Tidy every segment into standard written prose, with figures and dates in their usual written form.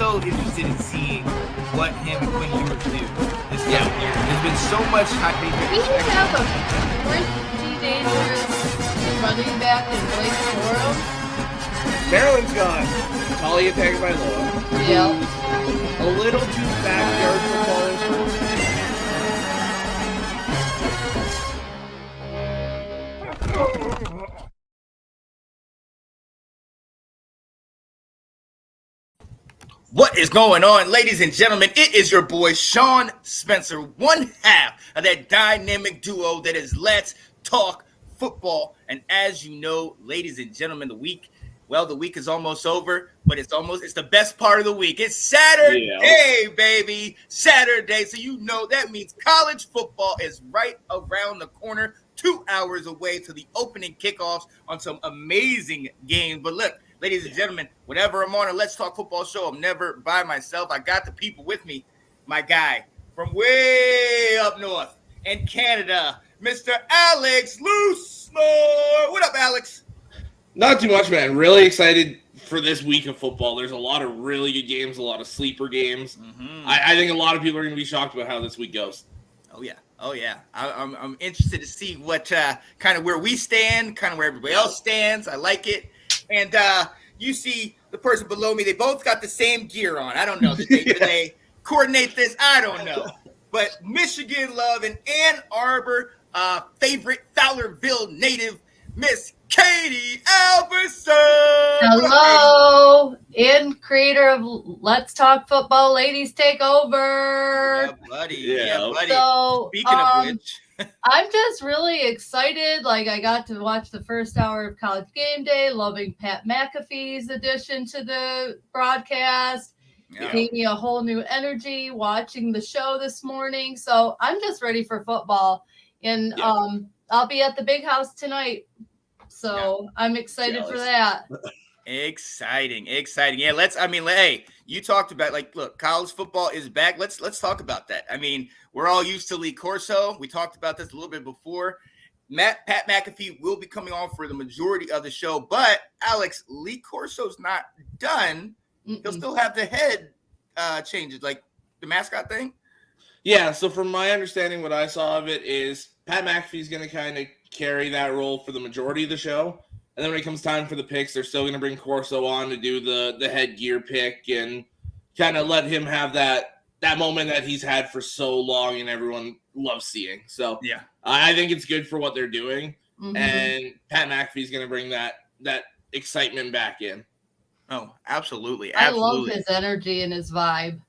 so interested in seeing what him and Quinn Ewers do this coming year. There's been so much hype. We should have a pretty dangerous running back in Blake Corum. Maryland's got Talia Tagovailoa. Yeah. A little too backyard football. What is going on, ladies and gentlemen? It is your boy, Sean Spencer, one half of that dynamic duo that is Let's Talk Football. And as you know, ladies and gentlemen, the week is almost over, but it's the best part of the week. It's Saturday, baby. Saturday. So you know that means college football is right around the corner, 2 hours away to the opening kickoffs on some amazing games. But look, ladies and gentlemen, whenever I'm on a Let's Talk Football show, I'm never by myself. I got the people with me. My guy from way up north in Canada, Mr. Alex Loosemore. What up, Alex? Not too much, man. Really excited for this week of football. There's a lot of really good games, a lot of sleeper games. Mm-hmm. I think a lot of people are going to be shocked about how this week goes. Oh, yeah. I'm interested to see what kind of where we stand, kind of where everybody else stands. I like it. And you see the person below me, they both got the same gear on. I don't know. Did they coordinate this? I don't know. But Michigan love and Ann Arbor favorite Fowlerville native, Miss Katie Alverson. Hello, and creator of Let's Talk Football Ladies Take Over. Yeah, buddy. So, speaking of which, I'm just really excited. Like, I got to watch the first hour of College Game Day, loving Pat McAfee's addition to the broadcast. Yeah. Gave me a whole new energy watching the show this morning. So I'm just ready for football. And I'll be at the big house tonight. So I'm excited for that. Exciting. Yeah, hey, you talked about, like, look, college football is back. Let's talk about that. I mean, we're all used to Lee Corso. We talked about this a little bit before. Pat McAfee will be coming on for the majority of the show, but Alex, Lee Corso's not done. He'll still have the head changes, like the mascot thing. Yeah, so from my understanding, what I saw of it is Pat McAfee's going to kind of carry that role for the majority of the show. And then when it comes time for the picks, they're still going to bring Corso on to do the headgear pick and kind of let him have that moment that he's had for so long and everyone loves seeing. So yeah, I think it's good for what they're doing. Mm-hmm. And Pat McAfee's going to bring that excitement back in. Oh, absolutely. I love his energy and his vibe.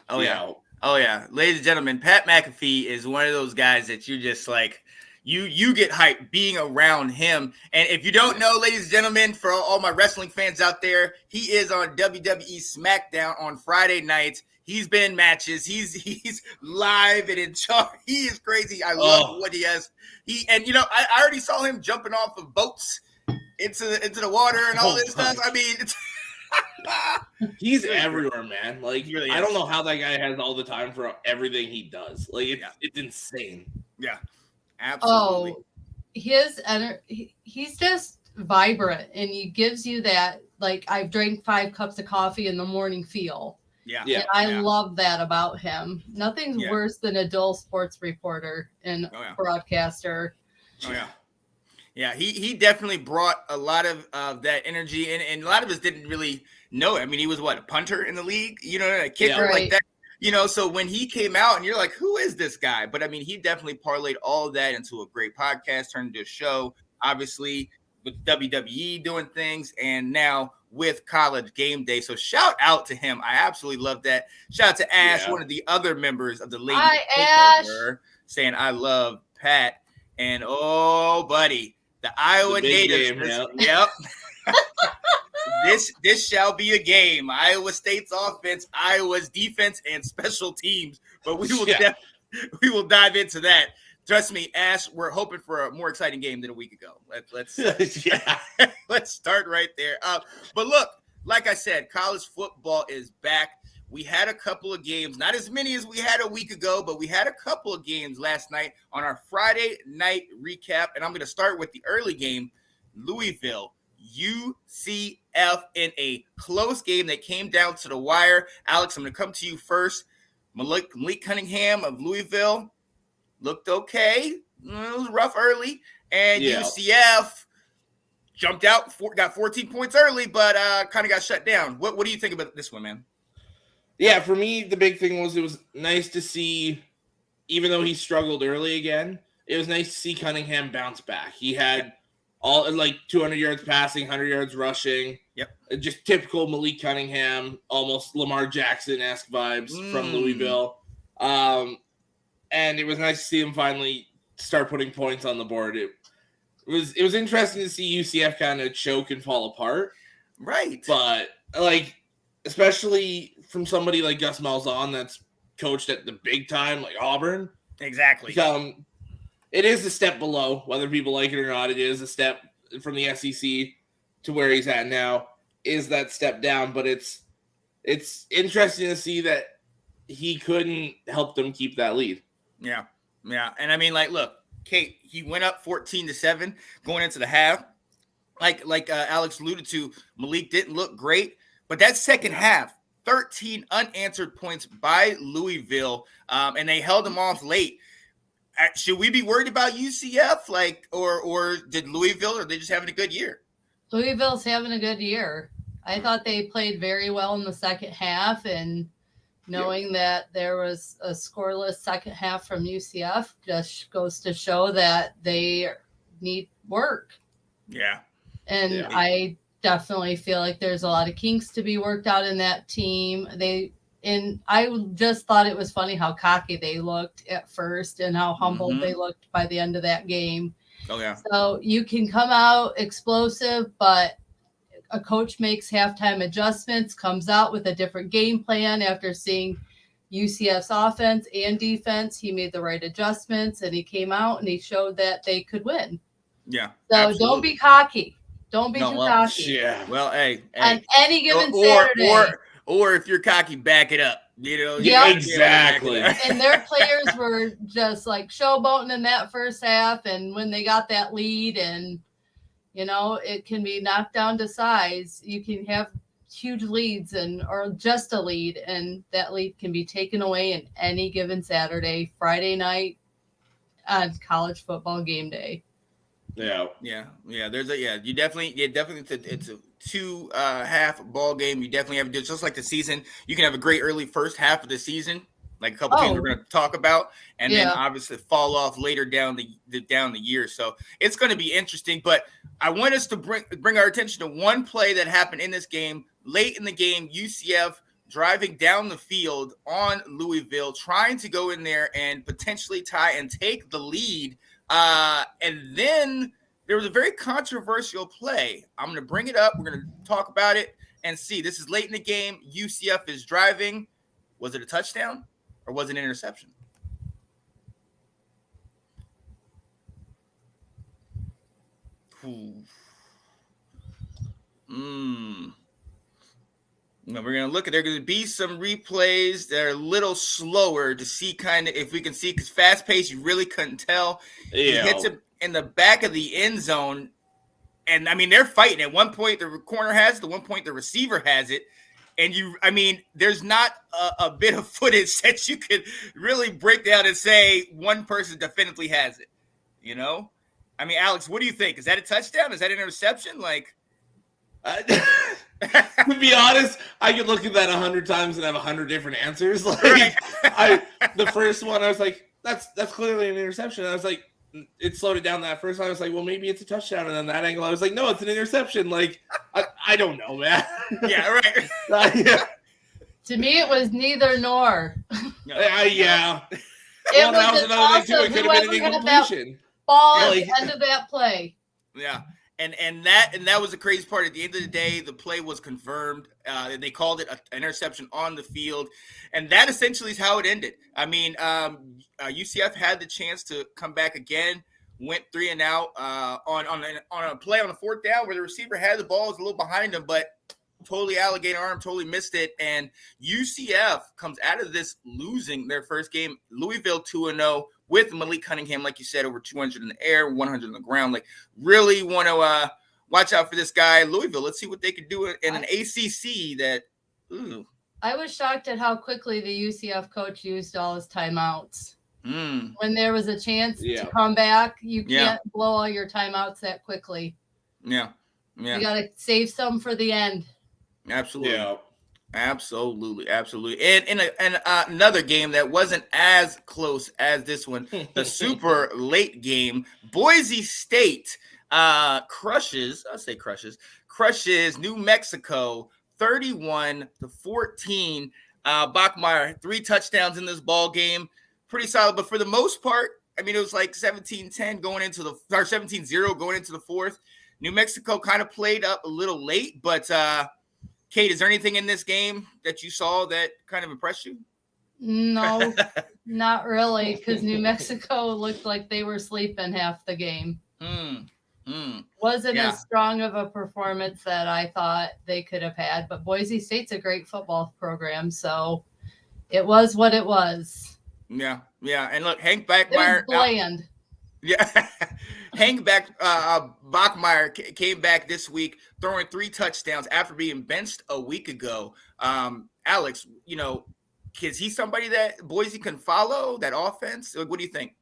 Oh, yeah. Ladies and gentlemen, Pat McAfee is one of those guys that you just like, you get hyped being around him. And if you don't know, ladies and gentlemen, for all my wrestling fans out there, he is on WWE SmackDown on Friday nights. He's been in matches. He's live and in charge. He is crazy. I love what he has. I already saw him jumping off of boats into the water and all this stuff. I mean, it's he's everywhere, man. Like, really I don't know how that guy has all the time for everything he does. Like, it's insane. Yeah, absolutely. Oh, his he's just vibrant, and he gives you that, like, I've drank 5 cups of coffee in the morning feel. Yeah. And I love that about him. Nothing's worse than a dull sports reporter and broadcaster. Oh, yeah. Yeah, he definitely brought a lot of that energy, and a lot of us didn't really know it. I mean, he was a punter in the league, a kicker like that, so when he came out and you're like, who is this guy? But I mean, he definitely parlayed all of that into a great podcast, turned into a show, obviously with WWE doing things, and now with College Game Day. So shout out to him. I absolutely love that. Shout out to Ash, one of the other members of the Lady Takeover, saying I love Pat. And buddy, the Iowa natives. Yep. This shall be a game. Iowa State's offense, Iowa's defense, and special teams. But we will dive into that. Trust me, Ash, we're hoping for a more exciting game than a week ago. Let's let's start right there. But look, like I said, college football is back. We had a couple of games, not as many as we had a week ago, but we had a couple of games last night on our Friday night recap. And I'm going to start with the early game, Louisville, UCF in a close game that came down to the wire. Alex, I'm going to come to you first. Malik Cunningham of Louisville looked okay. It was rough early. And UCF jumped out, got 14 points early, but kind of got shut down. What do you think about this one, man? Yeah, for me, the big thing was it was nice to see, even though he struggled early again, it was nice to see Cunningham bounce back. He had all like 200 yards passing, 100 yards rushing. Yep. Just typical Malik Cunningham, almost Lamar Jackson-esque vibes from Louisville. And it was nice to see him finally start putting points on the board. It was interesting to see UCF kind of choke and fall apart. Right. But like, especially from somebody like Gus Malzahn that's coached at the big time, like Auburn. Exactly. It is a step below, whether people like it or not. It is a step from the SEC to where he's at now. Is that step down? But it's interesting to see that he couldn't help them keep that lead. Yeah. And I mean, like, look, Kate, he went up 14-7 going into the half. Like Alex alluded to, Malik didn't look great, but that second half, 13 unanswered points by Louisville, and they held them off late. Should we be worried about UCF, or did Louisville, or are they just having a good year? Louisville's having a good year. I thought they played very well in the second half, and knowing that there was a scoreless second half from UCF just goes to show that they need work. Yeah. And I definitely feel like there's a lot of kinks to be worked out in that team. I just thought it was funny how cocky they looked at first and how humbled they looked by the end of that game. Oh, yeah. So you can come out explosive, but a coach makes halftime adjustments, comes out with a different game plan after seeing UCF's offense and defense. He made the right adjustments, and he came out and he showed that they could win. Yeah. So absolutely. Don't be cocky. Don't be too cocky. Yeah. Well, hey. On any given Saturday. Or if you're cocky, back it up. Yeah, exactly. And their players were just like showboating in that first half, and when they got that lead, and it can be knocked down to size. You can have huge leads or just a lead, and that lead can be taken away in any given Saturday, Friday night on college football game day. Yeah. You definitely it's a two half ball game. You definitely have to do just like the season. You can have a great early first half of the season, like a couple teams we're going to talk about, and then obviously fall off later down the year. So it's going to be interesting. But I want us to bring our attention to one play that happened in this game late in the game. UCF driving down the field on Louisville, trying to go in there and potentially tie and take the lead. And then there was a very controversial play. I'm going to bring it up. We're going to talk about it and see. This is late in the game. UCF is driving. Was it a touchdown or was it an interception? Now we're going to look at, there are going to be some replays that are a little slower to see kind of if we can see, because fast pace, you really couldn't tell. Yeah. He hits it in the back of the end zone. And I mean, they're fighting. At one point, the corner has it. At one point, the receiver has it. And there's not a bit of footage that you could really break down and say one person definitively has it. I mean, Alex, what do you think? Is that a touchdown? Is that an interception? To be honest, I could look at that 100 times and have 100 different answers. Right. The first one, I was like, that's clearly an interception. I was like, it slowed it down that first time. I was like, well, maybe it's a touchdown. And then that angle, I was like, no, it's an interception. I don't know, man. Yeah, right. To me, it was neither nor. Yeah. It was a toss of whoever got that ball at the end of that play. Yeah. And that was the crazy part. At the end of the day, the play was confirmed. They called it an interception on the field, and that essentially is how it ended. I mean, UCF had the chance to come back again, went 3 and out on a play on a fourth down where the receiver had the ball, was a little behind him, but totally alligator arm, totally missed it. And UCF comes out of this losing their first game. Louisville 2-0. With Malik Cunningham, like you said, over 200 in the air, 100 on the ground. Really want watch out for this guy, Louisville. Let's see what they can do in an ACC that. Ooh. I was shocked at how quickly the UCF coach used all his timeouts. When there was a chance to come back, you can't blow all your timeouts that quickly. Yeah. You got to save some for the end. Absolutely. Yeah. Absolutely. And another game that wasn't as close as this one, the super late game, Boise State crushes New Mexico 31-14. Bachmeier 3 touchdowns in this ball game. Pretty solid, but for the most part, I mean, it was like 17-10 going into the 17-0 going into the fourth. New Mexico kind of played up a little late, but Kate, is there anything in this game that you saw that kind of impressed you? No, not really, because New Mexico looked like they were sleeping half the game. Wasn't as strong of a performance that I thought they could have had, but Boise State's a great football program, so it was what it was. Yeah. And look, Hank Bachmeier. It was bland. Bachmeier came back this week throwing 3 touchdowns after being benched a week ago. Alex, is he somebody that Boise can follow, that offense? What do you think?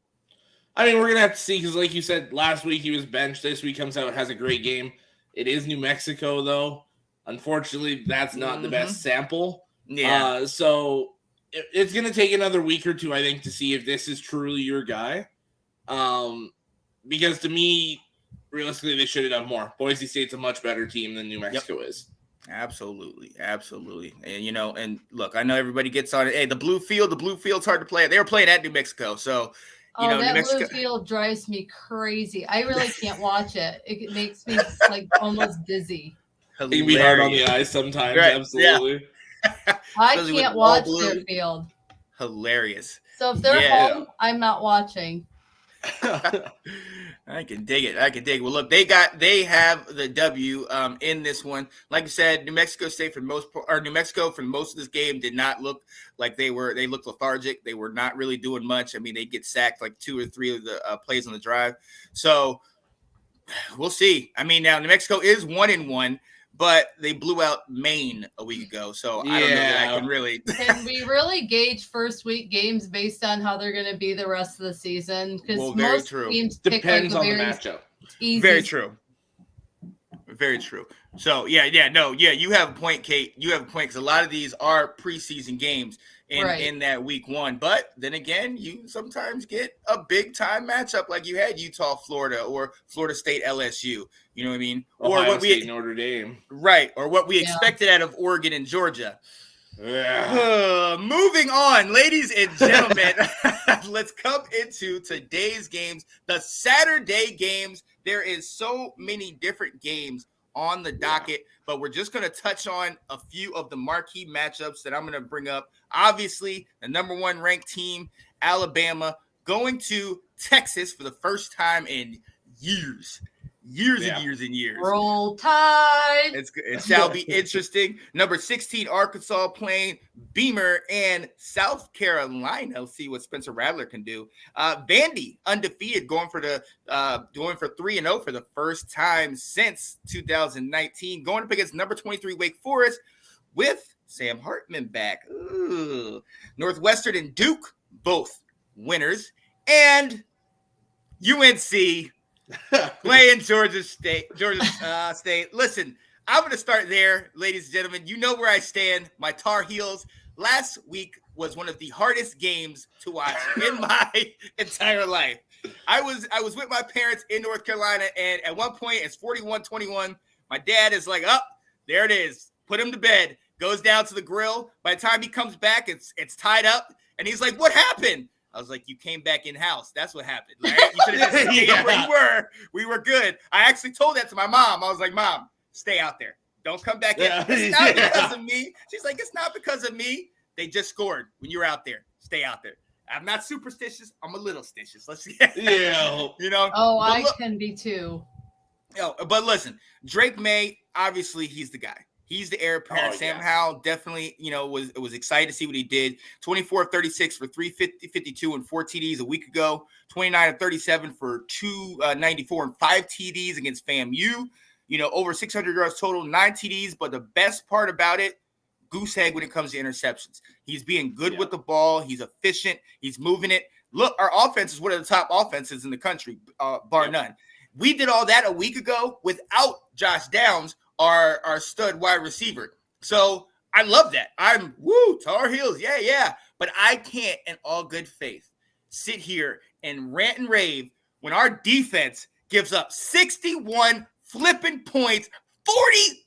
I mean, we're going to have to see because, like you said, last week he was benched. This week comes out, has a great game. It is New Mexico, though. Unfortunately, that's not the best sample. Yeah. So it's going to take another week or two, I think, to see if this is truly your guy. Because to me, realistically, they should have done more. Boise State's a much better team than New Mexico is. Absolutely. And, and look, I know everybody gets on it. Hey, the blue field's hard to play. They were playing at New Mexico. So, that New Mexico... blue field drives me crazy. I really can't watch it. It makes me like almost dizzy. It can be hard on the eyes sometimes. Right. Absolutely. Yeah. I can't watch their field. Hilarious. So if they're home, I'm not watching. I can dig it. Well, look, they have the W in this one. Like I said, New Mexico for most of this game did not look like they looked lethargic. They were not really doing much. I mean, they get sacked like 2 or 3 of the plays on the drive. So we'll see. I mean, now New Mexico is 1-1. But they blew out Maine a week ago, so I don't know that I can really. Can we really gauge first week games based on how they're going to be the rest of the season? Because most teams depends on the matchup. Very true. So you have a point, Kate. You have a point because a lot of these are preseason games in that week 1. But then again, you sometimes get a big time matchup like you had Utah, Florida, or Florida State, LSU. You know what I mean? Ohio State, Notre Dame. Right. Or what we expected out of Oregon and Georgia. Moving on, ladies and gentlemen, let's come into today's games, the Saturday games. There is so many different games on the docket, but we're just going to touch on a few of the marquee matchups that I'm going to bring up. Obviously, the number 1 ranked team, Alabama, going to Texas for the first time in years. And years. Roll Tide. It shall be interesting. Number 16, Arkansas playing Beamer and South Carolina. We'll see what Spencer Rattler can do. Vandy undefeated, going for 3-0 for the first time since 2019. Going up against number 23 Wake Forest with Sam Hartman back. Ooh. Northwestern and Duke, both winners, and UNC. Playing Georgia State. Listen, I'm going to start there, ladies and gentlemen. You know where I stand. My Tar Heels. Last week was one of the hardest games to watch in my entire life. I was with my parents in North Carolina, and at one point, it's 41-21. My dad is like, there it is. Put him to bed. Goes down to the grill. By the time he comes back, it's tied up, and he's like, what happened? I was like, you came back in-house. That's what happened. Right? You should have just stayed where you were. We were good. I actually told that to my mom. I was like, Mom, stay out there. Don't come back in. It's not because of me. She's like, it's not because of me. They just scored when you were out there. Stay out there. I'm not superstitious. I'm a little stitious. Let's see. Oh, I can be too. But listen, Drake May, obviously, he's the guy. He's the heir apparent. Sam Howell definitely, was excited to see what he did. 24-36 for 352 and 4 TDs a week ago. 29-37 for 294 and 5 TDs against FAMU. over 600 yards total, 9 TDs. But the best part about it, goose egg when it comes to interceptions. He's being good with the ball. He's efficient. He's moving it. Look, our offense is one of the top offenses in the country, bar none. We did all that a week ago without Josh Downs, our stud wide receiver. So I love that. I'm Tar Heels. Yeah. But I can't, in all good faith, sit here and rant and rave when our defense gives up 61 flipping points, 40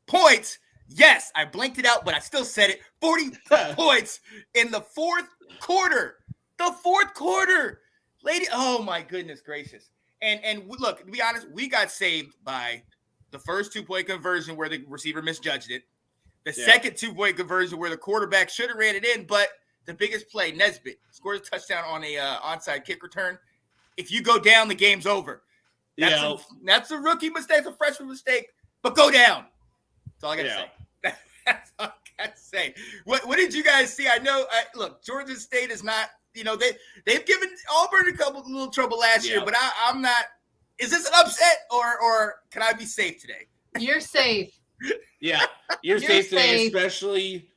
points. Yes, I blanked it out, but I still said it. 40 points in the fourth quarter. The fourth quarter. Lady, oh my goodness gracious. And look, to be honest, we got saved by the first 2-point conversion where the receiver misjudged it. The second 2-point conversion where the quarterback should have ran it in, but the biggest play, Nesbitt, scores a touchdown on a onside kick return. If you go down, the game's over. That's a rookie mistake, a freshman mistake, but go down. That's all I got to say. That's all I got to say. What did you guys see? I know, look, Georgia State is not, they've given Auburn a little trouble last year, but I'm not. Is this an upset or can I be safe today? You're safe. Yeah, you're safe today, especially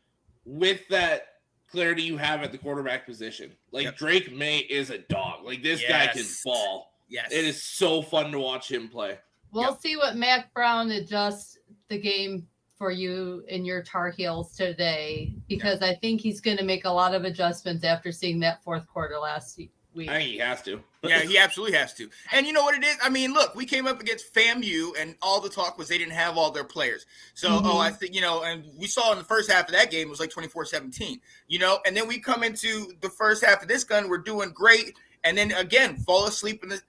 with that clarity you have at the quarterback position. Like Drake May is a dog. Like this guy can ball. Yes. It is so fun to watch him play. We'll see what Mac Brown adjusts the game for you in your Tar Heels today, because I think he's going to make a lot of adjustments after seeing that fourth quarter last week. I think he has to. Yeah, he absolutely has to. And you know what it is? I mean, look, we came up against FAMU, and all the talk was they didn't have all their players. So, I think, and we saw in the first half of that game, it was like 24-17, and then we come into the first half of this gun, we're doing great. And then again, fall asleep in the,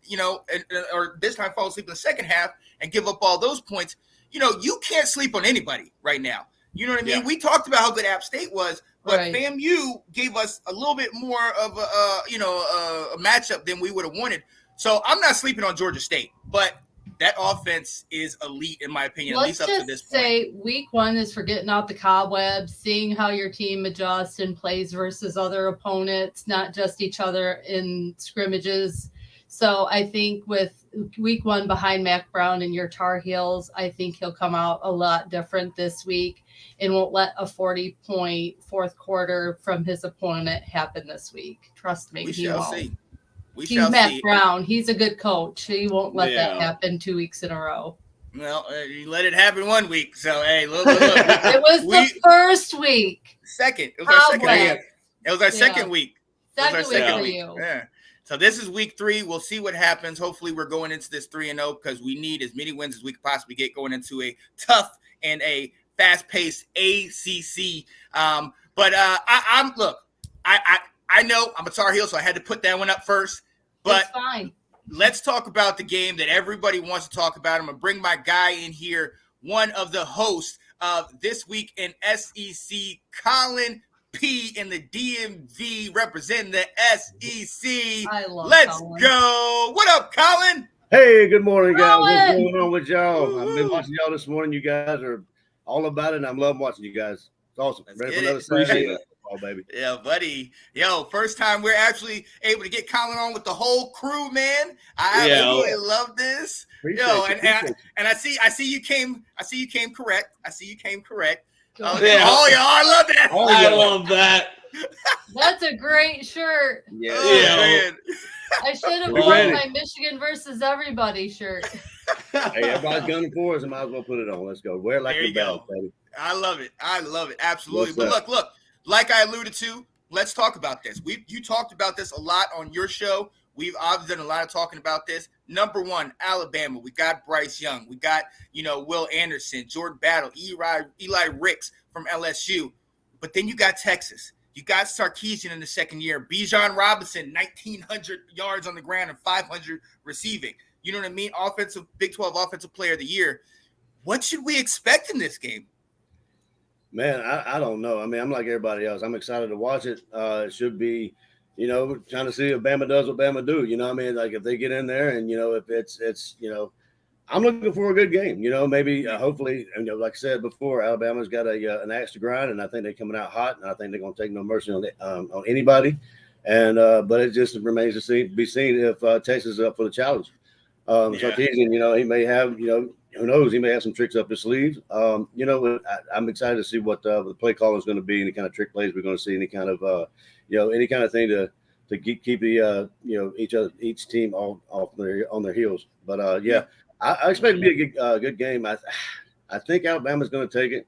or this time fall asleep in the second half and give up all those points. You can't sleep on anybody right now. You know what I mean? We talked about how good App State was, but FAMU gave us a little bit more of a matchup than we would have wanted. So I'm not sleeping on Georgia State, but that offense is elite in my opinion, at least up to this point. Let's just say week 1 is for getting out the cobwebs, seeing how your team adjusts and plays versus other opponents, not just each other in scrimmages. So I think with week 1 behind Mac Brown and your Tar Heels, I think he'll come out a lot different this week and won't let a 40-point fourth quarter from his opponent happen this week. Trust me, he won't. See. He's Mac Brown. He's a good coach. He won't let that happen 2 weeks in a row. Well, you let it happen 1 week. So, hey, look. It was the first week. Second. It was our second week. It was our second week. Second week for you. Yeah. So this is week 3. We'll see what happens. Hopefully we're going into this 3-0 because we need as many wins as we could possibly get going into a tough and a fast-paced ACC. But I know I'm a Tar Heel, so I had to put that one up first. But let's talk about the game that everybody wants to talk about. I'm going to bring my guy in here, one of the hosts of This Week in SEC, Colin P in the DMV, representing the SEC. Let's Colin. go. What up, Colin? Hey, good morning, guys. What's going on with y'all? I've been watching y'all this morning. You guys are all about it, and I'm loving watching you guys. It's awesome. Ready for another Saturday football, baby. Yeah, buddy. Yo, first time we're actually able to get Colin on with the whole crew, man. I absolutely love this. And I see you came correct. Oh, I love that. I love that. That's a great shirt. Yeah. Man. I should have worn my Michigan versus everybody shirt. Hey, everybody's gunning for us. I might as well put it on. Let's go. Wear it like a belt, baby. I love it. Absolutely. But look, like I alluded to, let's talk about this. You talked about this a lot on your show. We've obviously done a lot of talking about this. Number 1, Alabama. We got Bryce Young. We got, Will Anderson, Jordan Battle, Eli Ricks from LSU. But then you got Texas. You got Sarkisian in the second year. Bijan Robinson, 1,900 yards on the ground and 500 receiving. You know what I mean? Big 12 Offensive Player of the Year. What should we expect in this game? Man, I don't know. I mean, I'm like everybody else. I'm excited to watch it. It should be, trying to see if Bama does what Bama do. You know what I mean? Like if they get in there and, if it's I'm looking for a good game. Maybe hopefully, like I said before, Alabama's got an axe to grind, and I think they're coming out hot, and I think they're going to take no mercy on anybody. And but it just remains to be seen if Texas is up for the challenge. Sarkisian, he may have, who knows? He may have some tricks up his sleeves. I'm excited to see what the play call is going to be, any kind of trick plays we're going to see, any kind of any kind of thing to keep the each team on their heels. But I expect it to be a good game. I think Alabama's going to take it,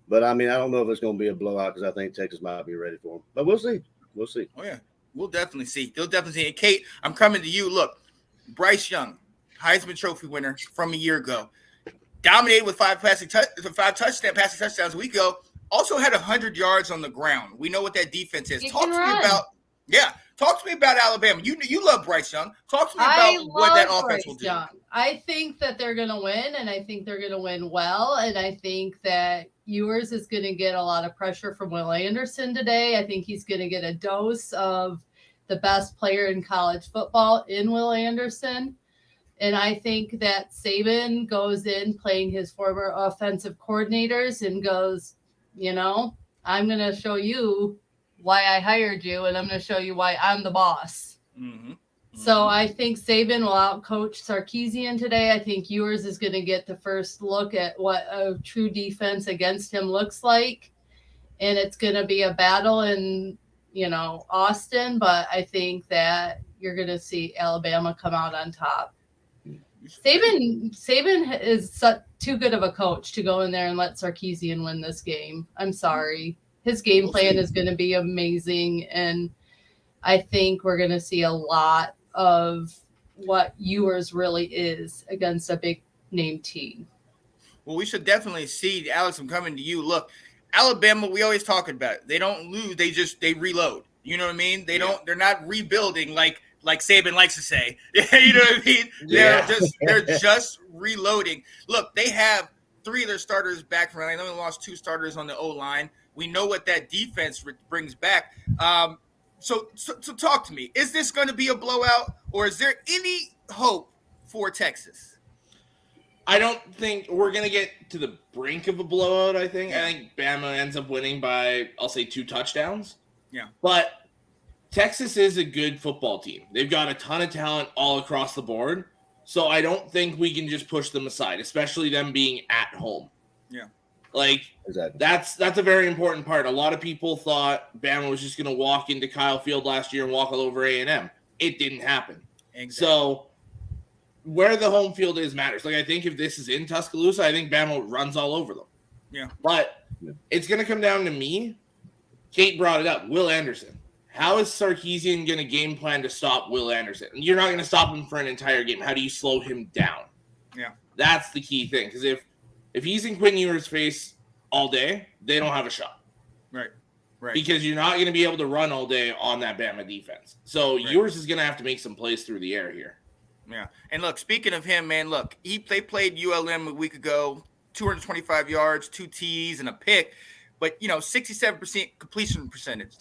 but I mean I don't know if it's going to be a blowout because I think Texas might be ready for them. But we'll see. We'll see. Oh yeah, we'll definitely see. They'll definitely see. And Kate, I'm coming to you. Look, Bryce Young, Heisman Trophy winner from a year ago, dominated with 5 passing touchdowns a week ago. Also had 100 yards on the ground. We know what that defense is. Talk to me about Alabama. You love Bryce Young. Talk to me about what that offense will do. I think that they're going to win, and I think they're going to win well. And I think that Ewers is going to get a lot of pressure from Will Anderson today. I think he's going to get a dose of the best player in college football in Will Anderson. And I think that Saban goes in playing his former offensive coordinators and goes, I'm going to show you why I hired you, and I'm going to show you why I'm the boss. Mm-hmm. So I think Saban will outcoach Sarkisian today. I think Ewers is going to get the first look at what a true defense against him looks like. And it's going to be a battle in, Austin, but I think that you're going to see Alabama come out on top. Saban is too good of a coach to go in there and let Sarkisian win this game. I'm sorry. His game plan is going to be amazing, and I think we're going to see a lot of what Ewers really is against a big name team. Well, we should definitely see. Alex, I'm coming to you. Look, Alabama, we always talk about it. They don't lose. They reload. You know what I mean? They're not rebuilding like Saban likes to say. You know what I mean? They're just reloading. Look, they have 3 of their starters back from. They only lost 2 starters on the O-line. We know what that defense brings back. So talk to me. Is this going to be a blowout, or is there any hope for Texas? I don't think we're going to get to the brink of a blowout, I think. I think Bama ends up winning by, I'll say, 2 touchdowns. Yeah. But Texas is a good football team. They've got a ton of talent all across the board. So I don't think we can just push them aside, especially them being at home. Yeah. Exactly. That's a very important part. A lot of people thought Bama was just going to walk into Kyle Field last year and walk all over A&M. It didn't happen. Exactly. So where the home field is matters. I think if this is in Tuscaloosa, I think Bama runs all over them. Yeah. But it's going to come down to me. Kate brought it up. Will Anderson. How is Sarkisian going to game plan to stop Will Anderson? You're not going to stop him for an entire game. How do you slow him down? Yeah. That's the key thing. Because if he's in Quinn Ewers' face all day, they don't have a shot. Right. Because you're not going to be able to run all day on that Bama defense. So Ewers is going to have to make some plays through the air here. Yeah. And look, speaking of him, man, look, they played ULM a week ago, 225 yards, 2 TDs, and a pick. But, 67% completion percentage.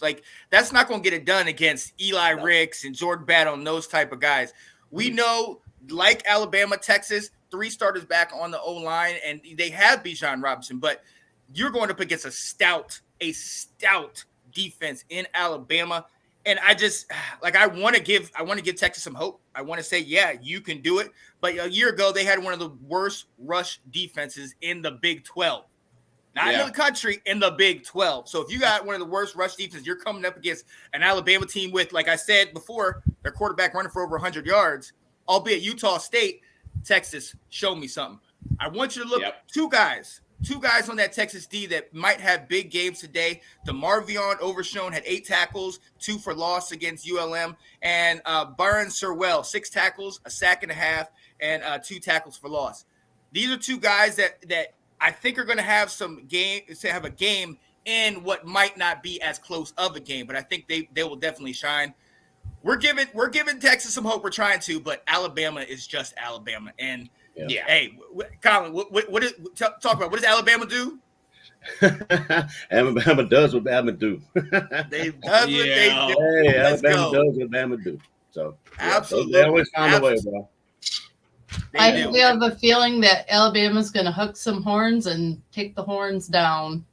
That's not going to get it done against Eli Ricks and Jordan Battle and those type of guys. We know, like Alabama, Texas, 3 starters back on the O-line, and they have Bijan Robinson. But you're going up against a stout defense in Alabama. And I just, I want to give Texas some hope. I want to say, yeah, you can do it. But a year ago, they had one of the worst rush defenses in the Big 12. Not in the country, in the Big 12. So if you got one of the worst rush defenses, you're coming up against an Alabama team with, like I said before, their quarterback running for over 100 yards, albeit Utah State, Texas, show me something. I want you to look two guys on that Texas D that might have big games today. DeMarvion Overshone had 8 tackles, 2 for loss against ULM, and Byron Sirwell, 6 tackles, a sack and a half, and 2 tackles for loss. These are 2 guys that I think are going to have a game in what might not be as close of a game, but I think they will definitely shine. We're giving Texas some hope. We're trying to, but Alabama is just Alabama. And hey, Colin, talk about what does Alabama do? Alabama does what Alabama do. They does what they do. Hey, Alabama does what Alabama do. So absolutely, they always find a way, bro. I have a feeling that Alabama's going to hook some horns and take the horns down.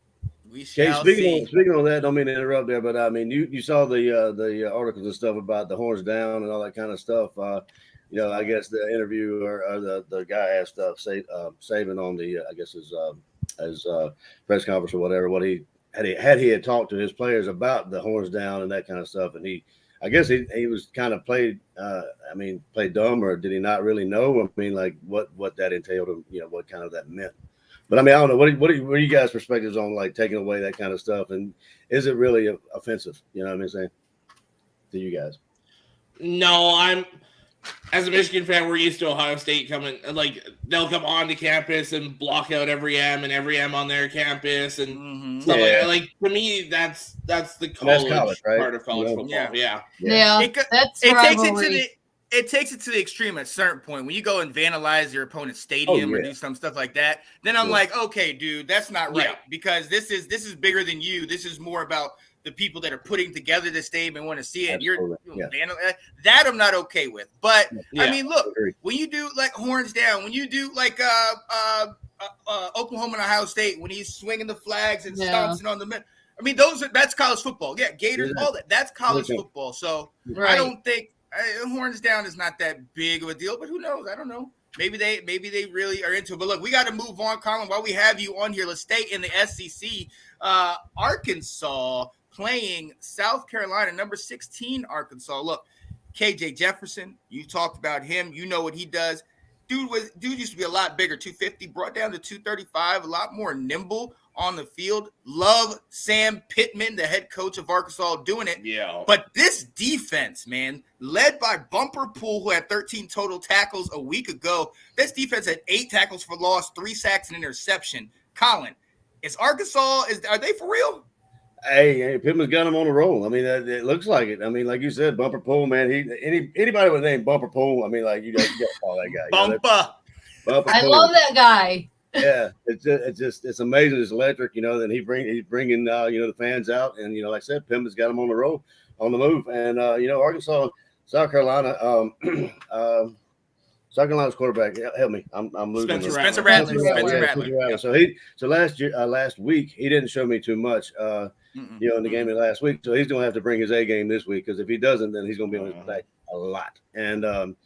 We shall see. Speaking on that, don't mean to interrupt there, but I mean, you saw the articles and stuff about the horns down and all that kind of stuff. I guess the interview or the guy asked Saban on the I guess his press conference or whatever, what he had talked to his players about the horns down and that kind of stuff, and I guess he was kind of played dumb, or did he not really know? I mean, like what that entailed, and what kind of that meant. But I mean, I don't know. What are you guys' perspectives on like taking away that kind of stuff, and is it really offensive? You know what I'm saying to you guys? No, as a Michigan fan, we're used to Ohio State coming, like they'll come onto campus and block out every M and every M on their campus and stuff like that. Like to me, that's the college right? part of college football. Yeah. It takes it to the extreme at a certain point. When you go and vandalize your opponent's stadium or do some stuff like that, then I'm like, okay, dude, that's not right, because this is bigger than you. This is more about the people that are putting together this stadium and want to see it. That I'm not okay with. But I mean, look, when you do like horns down, when you do like Oklahoma and Ohio State, when he's swinging the flags and stomping on the men, I mean, that's college football. Yeah, Gators, all that. That's college football. So I don't think horns down is not that big of a deal. But who knows? I don't know. Maybe they really are into it. But look, we got to move on, Colin. While we have you on here, let's stay in the SEC. Arkansas playing South Carolina, number 16 Arkansas. Look, KJ Jefferson, you talked about him. You know what he does. Dude used to be a lot bigger, 250, brought down to 235, a lot more nimble on the field. Love Sam Pittman, the head coach of Arkansas, doing it. Yeah. But this defense, man, led by Bumper Pool, who had 13 total tackles a week ago. This defense had 8 tackles for loss, 3 sacks, and interception. Colin, is Arkansas, are they for real? Hey, Pittman's got him on the roll. I mean, it looks like it. I mean, like you said, Bumper Pool, man. Anybody with the name Bumper Pool, I mean, like you got to call that guy. Bumper. I love that guy. Yeah, it's amazing. It's electric, Then he's bringing the fans out, and like I said, Pittman's got him on the roll, on the move, and Arkansas, South Carolina, South Carolina's quarterback. Help me, I'm losing. Spencer Rattler. So last week he didn't show me too much. In the game of last week, so he's going to have to bring his A game this week, because if he doesn't, then he's going to be on his back a lot, and and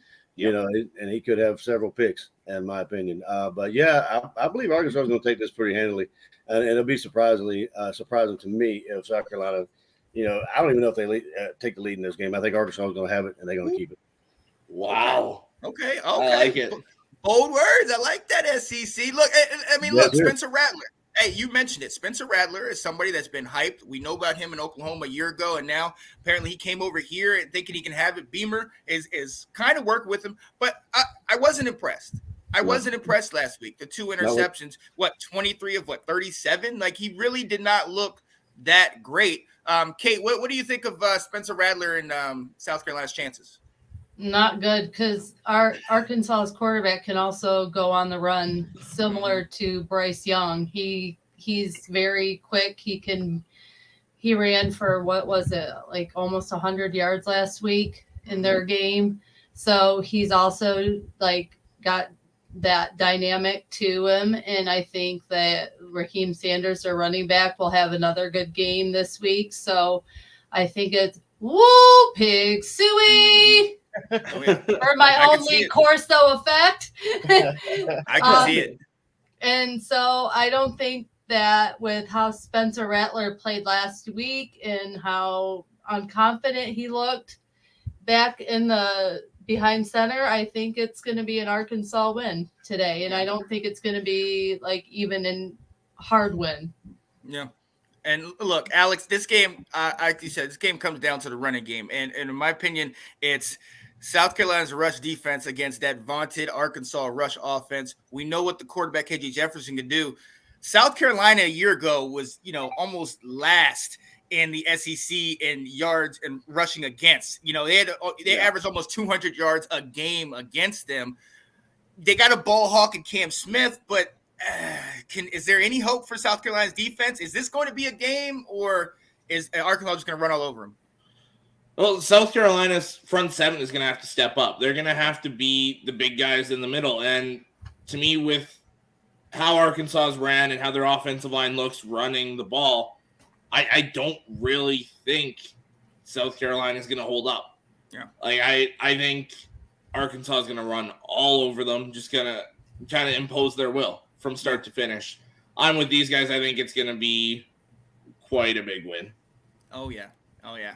he could have several picks, in my opinion. But yeah, I believe Arkansas is going to take this pretty handily, and it'll be surprising to me if South Carolina, I don't even know if they take the lead in this game. I think Arkansas is going to have it, and they're going to keep it. Wow. Okay. I like it. Bold words. I like that, SEC. Look, I mean, Spencer Rattler. Hey, you mentioned it. Spencer Rattler is somebody that's been hyped. We know about him in Oklahoma a year ago, and now apparently he came over here thinking he can have it. Beamer is kind of working with him, but I wasn't impressed. I wasn't impressed last week. The 2 interceptions, 23 of 37? Like, he really did not look that great. Kate, what do you think of Spencer Rattler and South Carolina's chances? Not good, because our Arkansas's quarterback can also go on the run, similar to Bryce Young. He's very quick. He ran for, what was it, like almost 100 yards last week in their game. So he's also like got that dynamic to him, and I think that Raheem Sanders, their running back, will have another good game this week. So I think it's woo pig suey. For my only Corso effect. I can see it. And so I don't think that with how Spencer Rattler played last week and how unconfident he looked back in the behind center, I think it's going to be an Arkansas win today. And I don't think it's going to be like even in hard win. Yeah. And look, Alex, this game, like you said, this game comes down to the running game. And in my opinion, it's South Carolina's rush defense against that vaunted Arkansas rush offense. We know what the quarterback KJ Jefferson can do. South Carolina a year ago was, almost last in the SEC in yards and rushing against. They averaged almost 200 yards a game against them. They got a ball hawk in Cam Smith, but is there any hope for South Carolina's defense? Is this going to be a game, or is Arkansas just going to run all over them? Well, South Carolina's front seven is going to have to step up. They're going to have to be the big guys in the middle. And to me, with how Arkansas's ran and how their offensive line looks running the ball, I don't really think South Carolina is going to hold up. Yeah. Like I think Arkansas is going to run all over them, just going to kind of impose their will from start to finish. I'm with these guys. I think it's going to be quite a big win. Oh, yeah.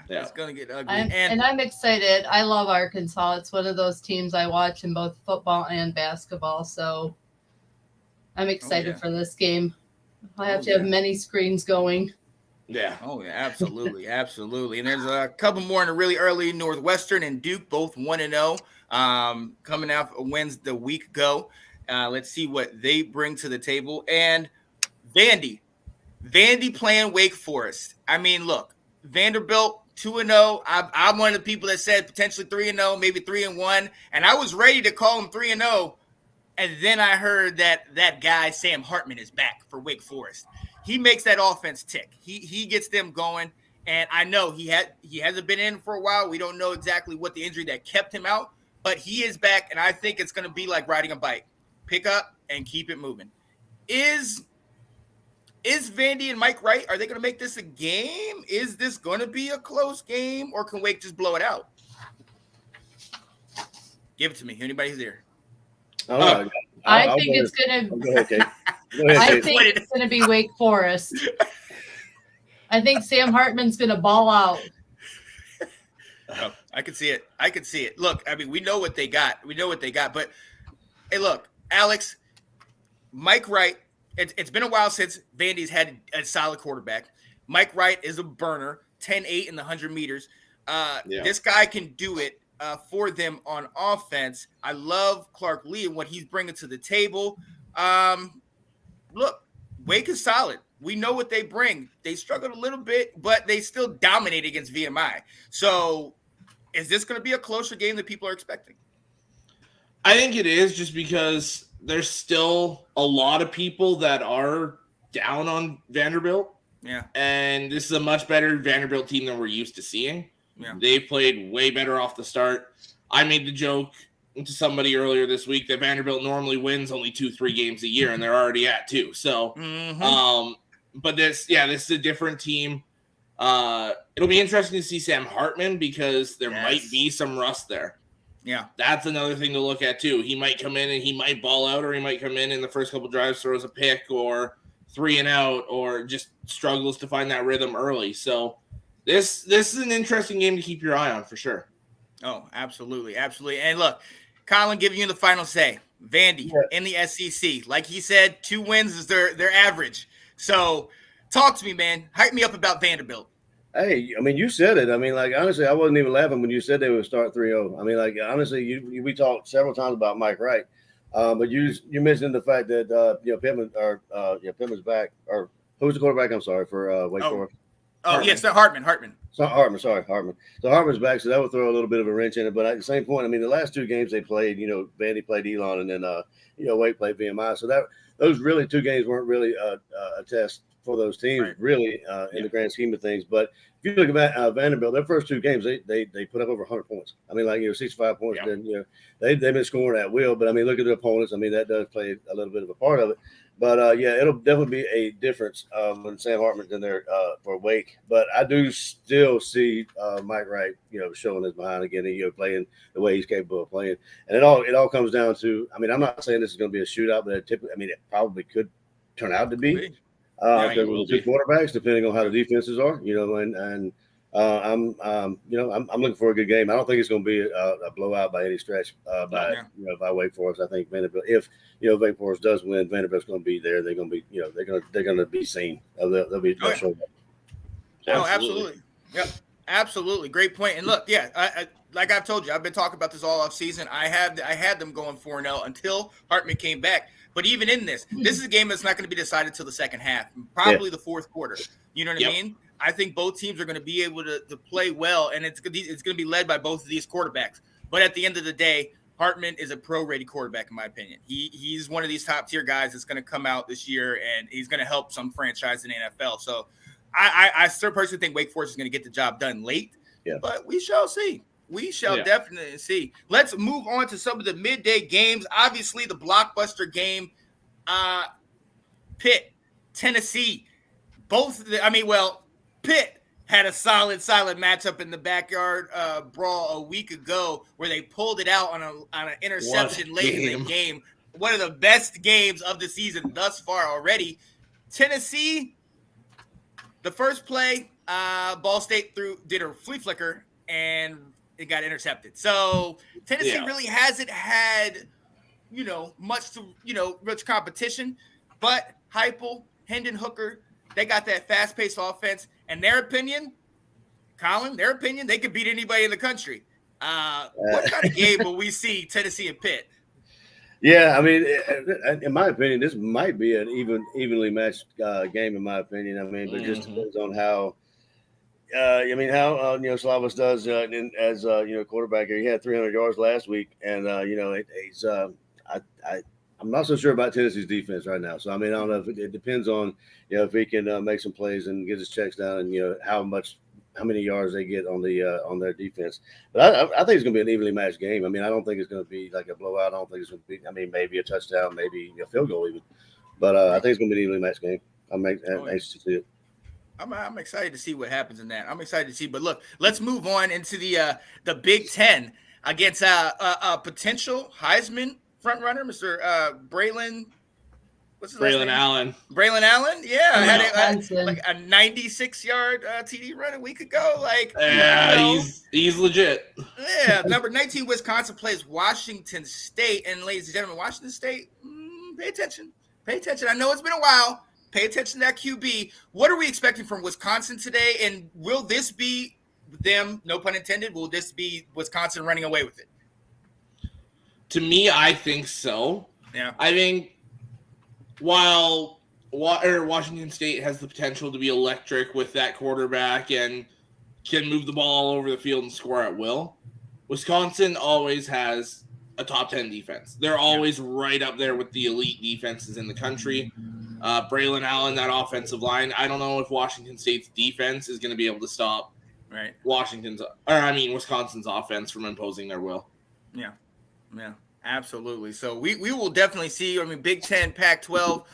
It's going to get ugly. And I'm excited. I love Arkansas. It's one of those teams I watch in both football and basketball. So I'm excited for this game. I have to have many screens going. Yeah. Oh, yeah, absolutely. And there's a couple more in the really early. Northwestern and Duke, both 1-0, coming out wins the week ago. Let's see what they bring to the table. And Vandy playing Wake Forest. I mean, look, Vanderbilt 2-0. I'm one of the people that said potentially 3-0, maybe 3-1, and I was ready to call him 3-0. And then I heard that guy Sam Hartman is back for Wake Forest. He makes that offense tick. He gets them going, and I know he hasn't been in for a while. We don't know exactly what the injury that kept him out, but he is back, and I think it's going to be like riding a bike. Pick up and keep it moving. Is Vandy and Mike Wright, are they going to make this a game? Is this going to be a close game, or can Wake just blow it out? Give it to me. Anybody who's there? I think it's going to be Wake Forest. I think Sam Hartman's going to ball out. Oh, I can see it. Look, I mean, we know what they got. But, hey, look, Alex, Mike Wright, it's been a while since Vandy's had a solid quarterback. Mike Wright is a burner, 10-8 in the 100 meters. This guy can do it for them on offense. I love Clark Lee and what he's bringing to the table. Look, Wake is solid. We know what they bring. They struggled a little bit, but they still dominate against VMI. So is this going to be a closer game than people are expecting? I think it is, just because there's still a lot of people that are down on Vanderbilt. Yeah. And this is a much better Vanderbilt team than we're used to seeing. Yeah. They've played way better off the start. I made the joke to somebody earlier this week that Vanderbilt normally wins only 2-3 games a year, and they're already at 2. So, but this is a different team. It'll be interesting to see Sam Hartman, because there might be some rust there. Yeah. That's another thing to look at too. He might come in and he might ball out, or he might come in the first couple drives, throws a pick or 3 and out, or just struggles to find that rhythm early. So this is an interesting game to keep your eye on for sure. Oh, absolutely. And look, Colin giving you the final say. Vandy in the SEC. Like he said, 2 wins is their average. So talk to me, man. Hype me up about Vanderbilt. Hey, I mean, you said it. I mean, like, honestly, I wasn't even laughing when you said they would start 3-0. I mean, like, honestly, we talked several times about Mike Wright, but you mentioned the fact that Pittman's back, or who's the quarterback? I'm sorry, for Wake Forest. Hartman. Yes, Hartman. Hartman. So Hartman's back, so that would throw a little bit of a wrench in it. But at the same point, I mean, the last 2 games they played, Vandy played Elon, and then Wake played VMI. So those really 2 games weren't really a test for those teams, really, in the grand scheme of things. But if you look at Vanderbilt, their first 2 games, they put up over 100 points. I mean, like, 65 points. Yeah. Then they've been scoring at will. But I mean, look at the opponents. I mean, that does play a little bit of a part of it. But it'll definitely be a difference when Sam Hartman's in there for Wake. But I do still see Mike Wright, showing his behind again, and playing the way he's capable of playing. And it all comes down to, I mean, I'm not saying this is going to be a shootout, but it probably could turn out to be. Because with the 2 quarterbacks, depending on how the defenses are, and I'm looking for a good game. I don't think it's going to be a blowout by any stretch by Wake Forest. I think Vanderbilt, if Wake Forest does win, Vanderbilt's going to be there. They're going to be they're going to be seen. They'll be shown up. Oh, absolutely. Yep, absolutely. Great point. And look, I like I've told you, I've been talking about this all off season. I had them going 4-0 until Hartman came back. But even in this is a game that's not going to be decided till the second half, probably the fourth quarter. You know what I mean? I think both teams are going to be able to play well, and it's going to be led by both of these quarterbacks. But at the end of the day, Hartman is a pro-ready quarterback, in my opinion. He's one of these top-tier guys that's going to come out this year, and he's going to help some franchise in the NFL. So I still personally think Wake Forest is going to get the job done late, but we shall see. We shall definitely see. Let's move on to some of the midday games. Obviously, the blockbuster game, Pitt, Tennessee. Pitt had a solid matchup in the backyard brawl a week ago where they pulled it out on an interception late in the game. One of the best games of the season thus far already. Tennessee, the first play, Ball State did a flea flicker and it got intercepted. So Tennessee really hasn't had, much competition, but Heupel, Hendon Hooker, they got that fast-paced offense, and Colin, they could beat anybody in the country. What kind of game will we see Tennessee and Pitt? Yeah, I mean, in my opinion, this might be an evenly matched game. In my opinion, I mean, but it just depends on how. Slavas does as quarterback here. He had 300 yards last week, and he's. I'm not so sure about Tennessee's defense right now. So I mean, I don't know if it depends on if he can make some plays and get his checks down, and how many yards they get on their defense. But I think it's going to be an evenly matched game. I mean, I don't think it's going to be like a blowout. I don't think it's going to be. I mean, maybe a touchdown, maybe a field goal even. But I think it's going to be an evenly matched game. I'm anxious to see it. I'm excited to see what happens in that. I'm excited to see. But look, let's move on into the Big Ten against a potential Heisman front runner, Mr. Braylon. What's his Braylon Allen. Braylon Allen, yeah, had a 96-yard TD run a week ago. He's legit. Yeah, number 19, Wisconsin plays Washington State, and ladies and gentlemen, Washington State, pay attention. I know it's been a while. Pay attention to that QB. What are we expecting from Wisconsin today? And will this be them, no pun intended, will this be Wisconsin running away with it? To me, I think so. Yeah. I think while Washington State has the potential to be electric with that quarterback and can move the ball all over the field and score at will, Wisconsin always has a top 10 defense. They're always right up there with the elite defenses in the country. Braylon Allen, that offensive line, I don't know if Washington State's defense is going to be able to stop Wisconsin's offense from imposing their will. Yeah, absolutely. So we will definitely see. I mean, Big Ten, Pac-12.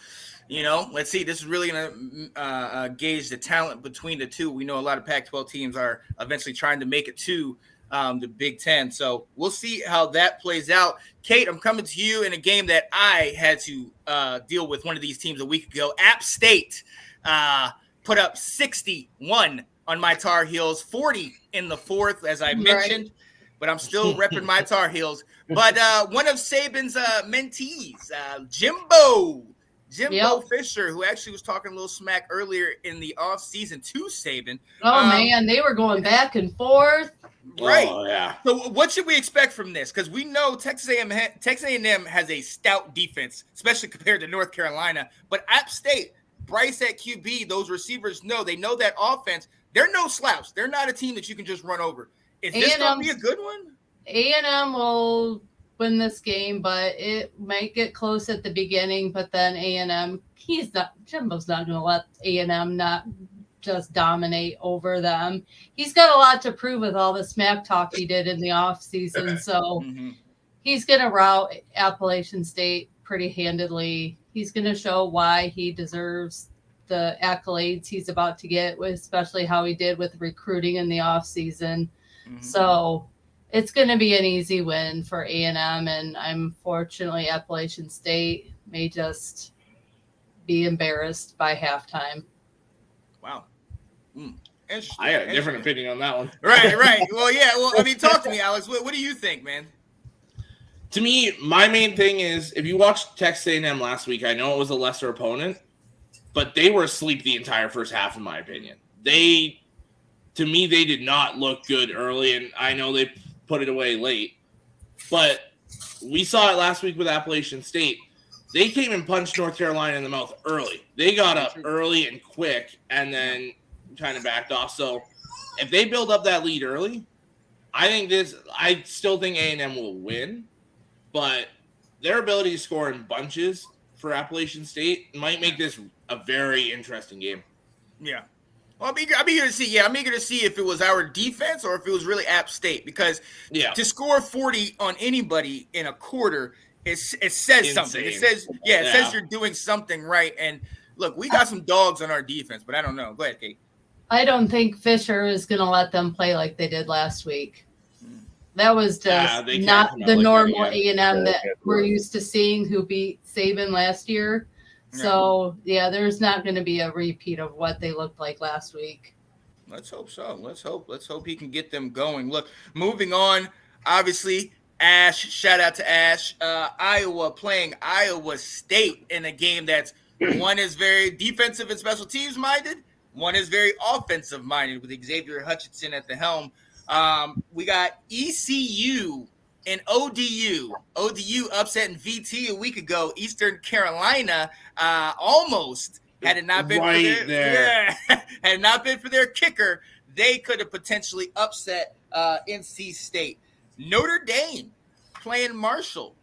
Let's see. This is really going to gauge the talent between the two. We know a lot of Pac-12 teams are eventually trying to make it to the Big Ten. So we'll see how that plays out. Kate, I'm coming to you in a game that I had to deal with one of these teams a week ago. App State put up 61 on my Tar Heels, 40 in the fourth, as I mentioned, but I'm still repping my Tar Heels. But one of Saban's mentees, Jimbo Fisher, who actually was talking a little smack earlier in the offseason to Saban. Man, they were going back and forth. Right. Oh, yeah. So what should we expect from this? Because we know Texas A&M has a stout defense, especially compared to North Carolina. But App State, Bryce at QB, those receivers they know that offense. They're no slouch. They're not a team that you can just run over. Is this going to be a good one? A&M will win this game, but it might get close at the beginning. But then A&M, Jimbo's not going to let A&M not just dominate over them. He's got a lot to prove with all the smack talk he did in the offseason. So he's going to rout Appalachian State pretty handedly. He's going to show why he deserves the accolades he's about to get, especially how he did with recruiting in the offseason. So it's going to be an easy win for A&M, and unfortunately Appalachian State may just be embarrassed by halftime. Wow. I had a different opinion on that one. Right. Well, yeah. Well, I mean, talk to me, Alex. What do you think, man? To me, my main thing is, if you watched Texas A&M last week, I know it was a lesser opponent, but they were asleep the entire first half, in my opinion. They did not look good early, and I know they put it away late. But we saw it last week with Appalachian State. They came and punched North Carolina in the mouth early. They got up early and quick, and then kind of backed off. So if they build up that lead early, I still think A&M will win, but their ability to score in bunches for Appalachian State might make this a very interesting game. Yeah. Well, I'm eager to see. Yeah, I'm eager to see if it was our defense or if it was really App State, because to score 40 on anybody in a quarter, it says something. It says says you're doing something right. And look, we got some dogs on our defense, but I don't know. Go ahead, Kate. I don't think Fisher is going to let them play like they did last week. That was just not the normal A&M that we're used to seeing who beat Saban last year. So, there's not going to be a repeat of what they looked like last week. Let's hope so. Let's hope he can get them going. Look, moving on, obviously, Ash, shout out to Ash. Iowa playing Iowa State in a game that's one is very defensive and special teams minded. One is very offensive minded with Xavier Hutchinson at the helm. We got ECU and ODU. ODU upsetting VT a week ago. Eastern Carolina almost, had it not been had it not been for their kicker, they could have potentially upset NC State. Notre Dame playing Marshall.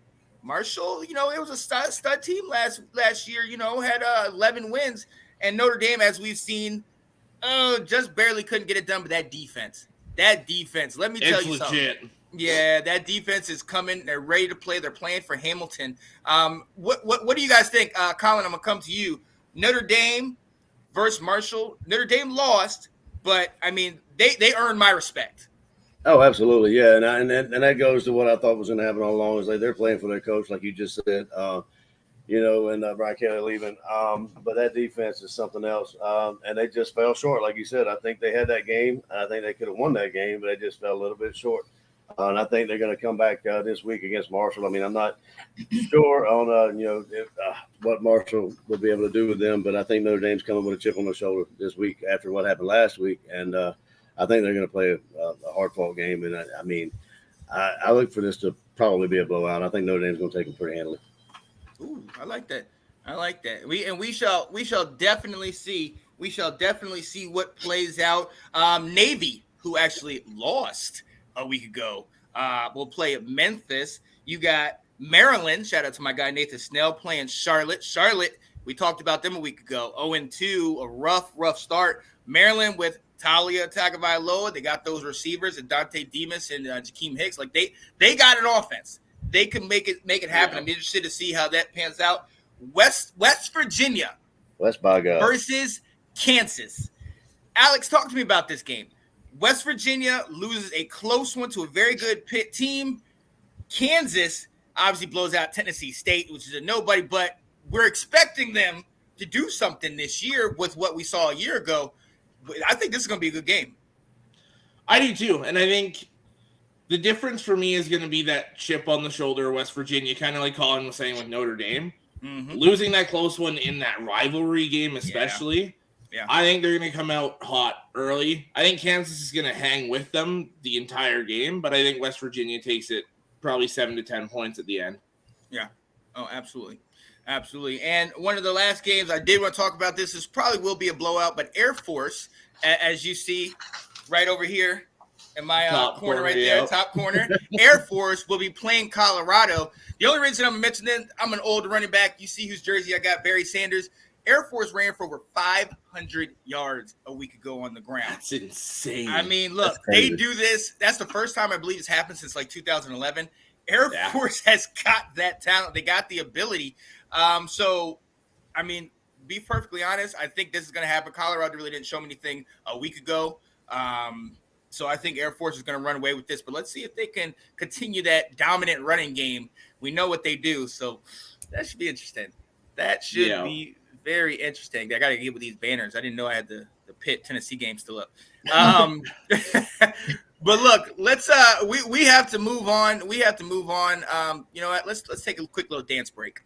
Marshall, it was a stud team last year. Had 11 wins, and Notre Dame, as we've seen, just barely couldn't get it done. But that defense, let me tell you something. Yeah, that defense is coming. They're ready to play. They're playing for Hamilton. What do you guys think, Colin? I'm gonna come to you. Notre Dame versus Marshall. Notre Dame lost, but I mean they earned my respect. Oh, absolutely, yeah, and that goes to what I thought was going to happen all along. Is they're playing for their coach, like you just said, and Brian Kelly leaving. But that defense is something else, and they just fell short, like you said. I think they had that game. I think they could have won that game, but they just fell a little bit short. And I think they're going to come back this week against Marshall. I mean, I'm not sure on what Marshall will be able to do with them, but I think Notre Dame's coming with a chip on their shoulder this week after what happened last week, and I think they're going to play a hard-fought game. And I look for this to probably be a blowout. I think Notre Dame's going to take them pretty handily. Ooh, I like that. We shall definitely see. We shall definitely see what plays out. Navy, who actually lost a week ago, will play at Memphis. You got Maryland. Shout out to my guy Nathan Snell playing Charlotte. Charlotte, we talked about them a week ago. 0-2, a rough start. Maryland with Talia Tagovailoa. They got those receivers and Dante Demas and Jakeem Hicks. Like they got an offense. They can make it happen. I'm interested to see how that pans out. West Virginia versus Kansas. Alex, talk to me about this game. West Virginia loses a close one to a very good Pitt team. Kansas obviously blows out Tennessee State, which is a nobody, but we're expecting them to do something this year with what we saw a year ago. I think this is going to be a good game. I do too, and I think the difference for me is going to be that chip on the shoulder of West Virginia, kind of like Colin was saying with Notre Dame. Mm-hmm. Losing that close one in that rivalry game especially. Yeah. I think they're going to come out hot early. I think Kansas is going to hang with them the entire game, but I think West Virginia takes it probably 7 to 10 points at the end. Yeah. Oh, absolutely. Absolutely. And one of the last games I did want to talk about, this probably will be a blowout, but Air Force, as you see right over here in my corner right there, top corner, Air Force will be playing Colorado. The only reason I'm mentioning, I'm an old running back. You see whose jersey I got, Barry Sanders. Air Force ran for over 500 yards a week ago on the ground. That's insane. I mean, look, they do this. That's the first time I believe it's happened since like 2011. Air Force has got that talent. They got the ability. So, I mean, be perfectly honest, I think this is going to happen. Colorado really didn't show me anything a week ago. So I think Air Force is going to run away with this. But let's see if they can continue that dominant running game. We know what they do. So that should be interesting. That should be very interesting. I got to get with these banners. I didn't know I had the Pitt Tennessee game still up. But look, let's we have to move on. We have to move on. You know what? Let's take a quick little dance break.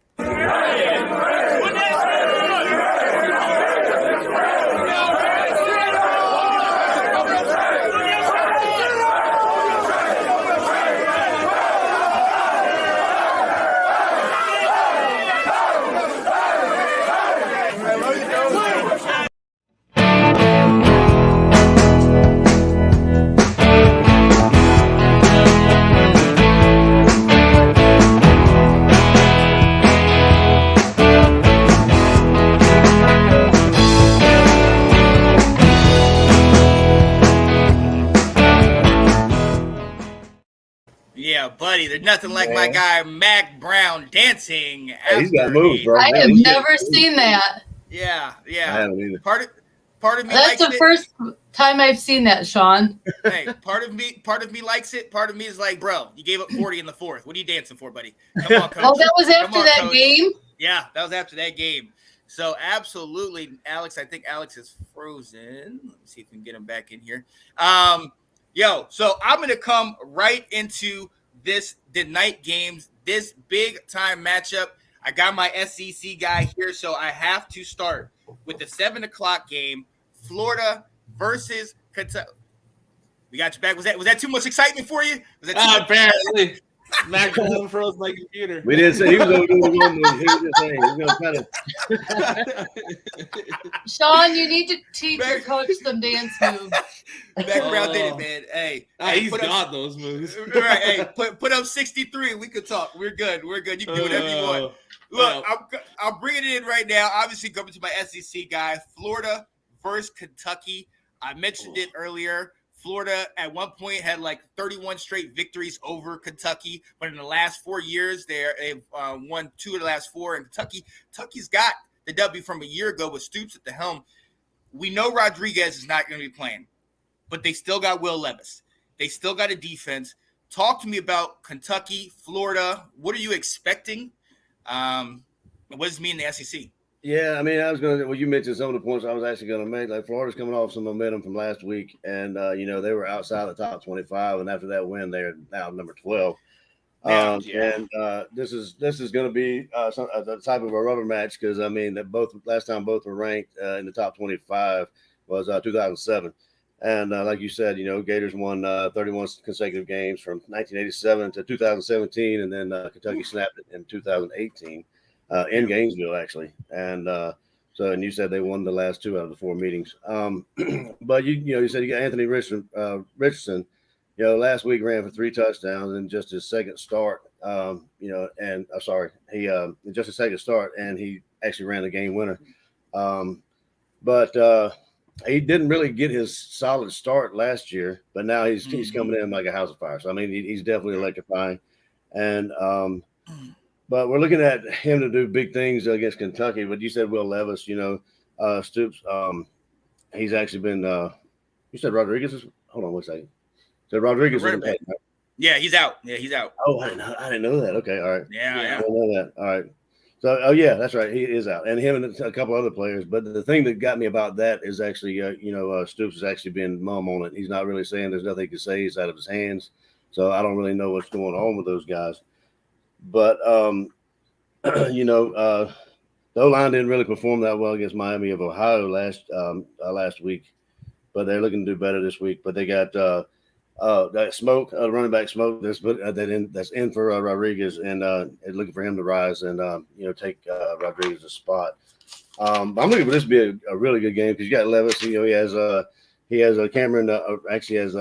Yeah, buddy, there's nothing like my guy Mac Brown dancing. He's got moves, bro. I have never seen that. Yeah. I haven't either. Part of me That's likes the first time I've seen that, Sean. Hey, part of me likes it. Part of me is like, bro, you gave up 40 in the fourth. What are you dancing for, buddy? Come on, coach. Oh, that was after that coach. game? Yeah, that was after that game. So absolutely, Alex. I think Alex is frozen. Let me see if we can get him back in here. So I'm gonna come right into the night games, this big time matchup. I got my SEC guy here, so I have to start with the 7:00 game, Florida versus Kentucky. We got you back. Was that too much excitement for you? Was that too apparently. Mac froze my computer. We didn't say he was going to do the one move. He was just saying he was going to Sean, you need to teach your coach some dance moves. Background did it, man. Hey, he's got those moves. Right, hey, put up 63. We could talk. We're good. We're good. You can do whatever you want. Look, I'm bringing it in right now. Obviously, coming to my SEC guy, Florida versus Kentucky. I mentioned it earlier. Florida at one point had like 31 straight victories over Kentucky, but in the last 4 years, they've won 2 of the last 4. And Kentucky's got the W from a year ago with Stoops at the helm. We know Rodriguez is not going to be playing, but they still got Will Levis. They still got a defense. Talk to me about Kentucky, Florida. What are you expecting? What does it mean in the SEC? Yeah, I mean, you mentioned some of the points I was actually going to make. Like, Florida's coming off some momentum from last week, and, they were outside the top 25, and after that win, they're now number 12. And this is going to be the type of a rubber match because, I mean, last time both were ranked in the top 25 was 2007. And like you said, Gators won 31 consecutive games from 1987 to 2017, and then Kentucky snapped it in 2018. In Gainesville, actually. And and you said they won the last 2 out of the 4 meetings. But you said you got Anthony Richardson, last week ran for 3 touchdowns in just his second start. Just his second start, and he actually ran the game winner. But he didn't really get his solid start last year, but now he's coming in like a house of fire. So I mean, he's definitely electrifying. And but we're looking at him to do big things against Kentucky. But you said Will Levis, Stoops. He's actually been. You said Rodriguez is. Hold on one second. So Rodriguez is. Yeah, he's out. Yeah, he's out. Oh, I didn't know that. Okay, all right. Yeah. I didn't know that. All right. So, yeah, that's right. He is out, and him and a couple other players. But the thing that got me about that is actually, Stoops has actually been mum on it. He's not really saying there's nothing he can say. He's out of his hands. So I don't really know what's going on with those guys. But, the O-line didn't really perform that well against Miami of Ohio last week. But they're looking to do better this week. But they got that Smoke, running back Smoke, that's in for Rodriguez, and looking for him to rise and take Rodriguez's spot. I'm looking for this to be a really good game because you got Levis. He has Cameron. Actually has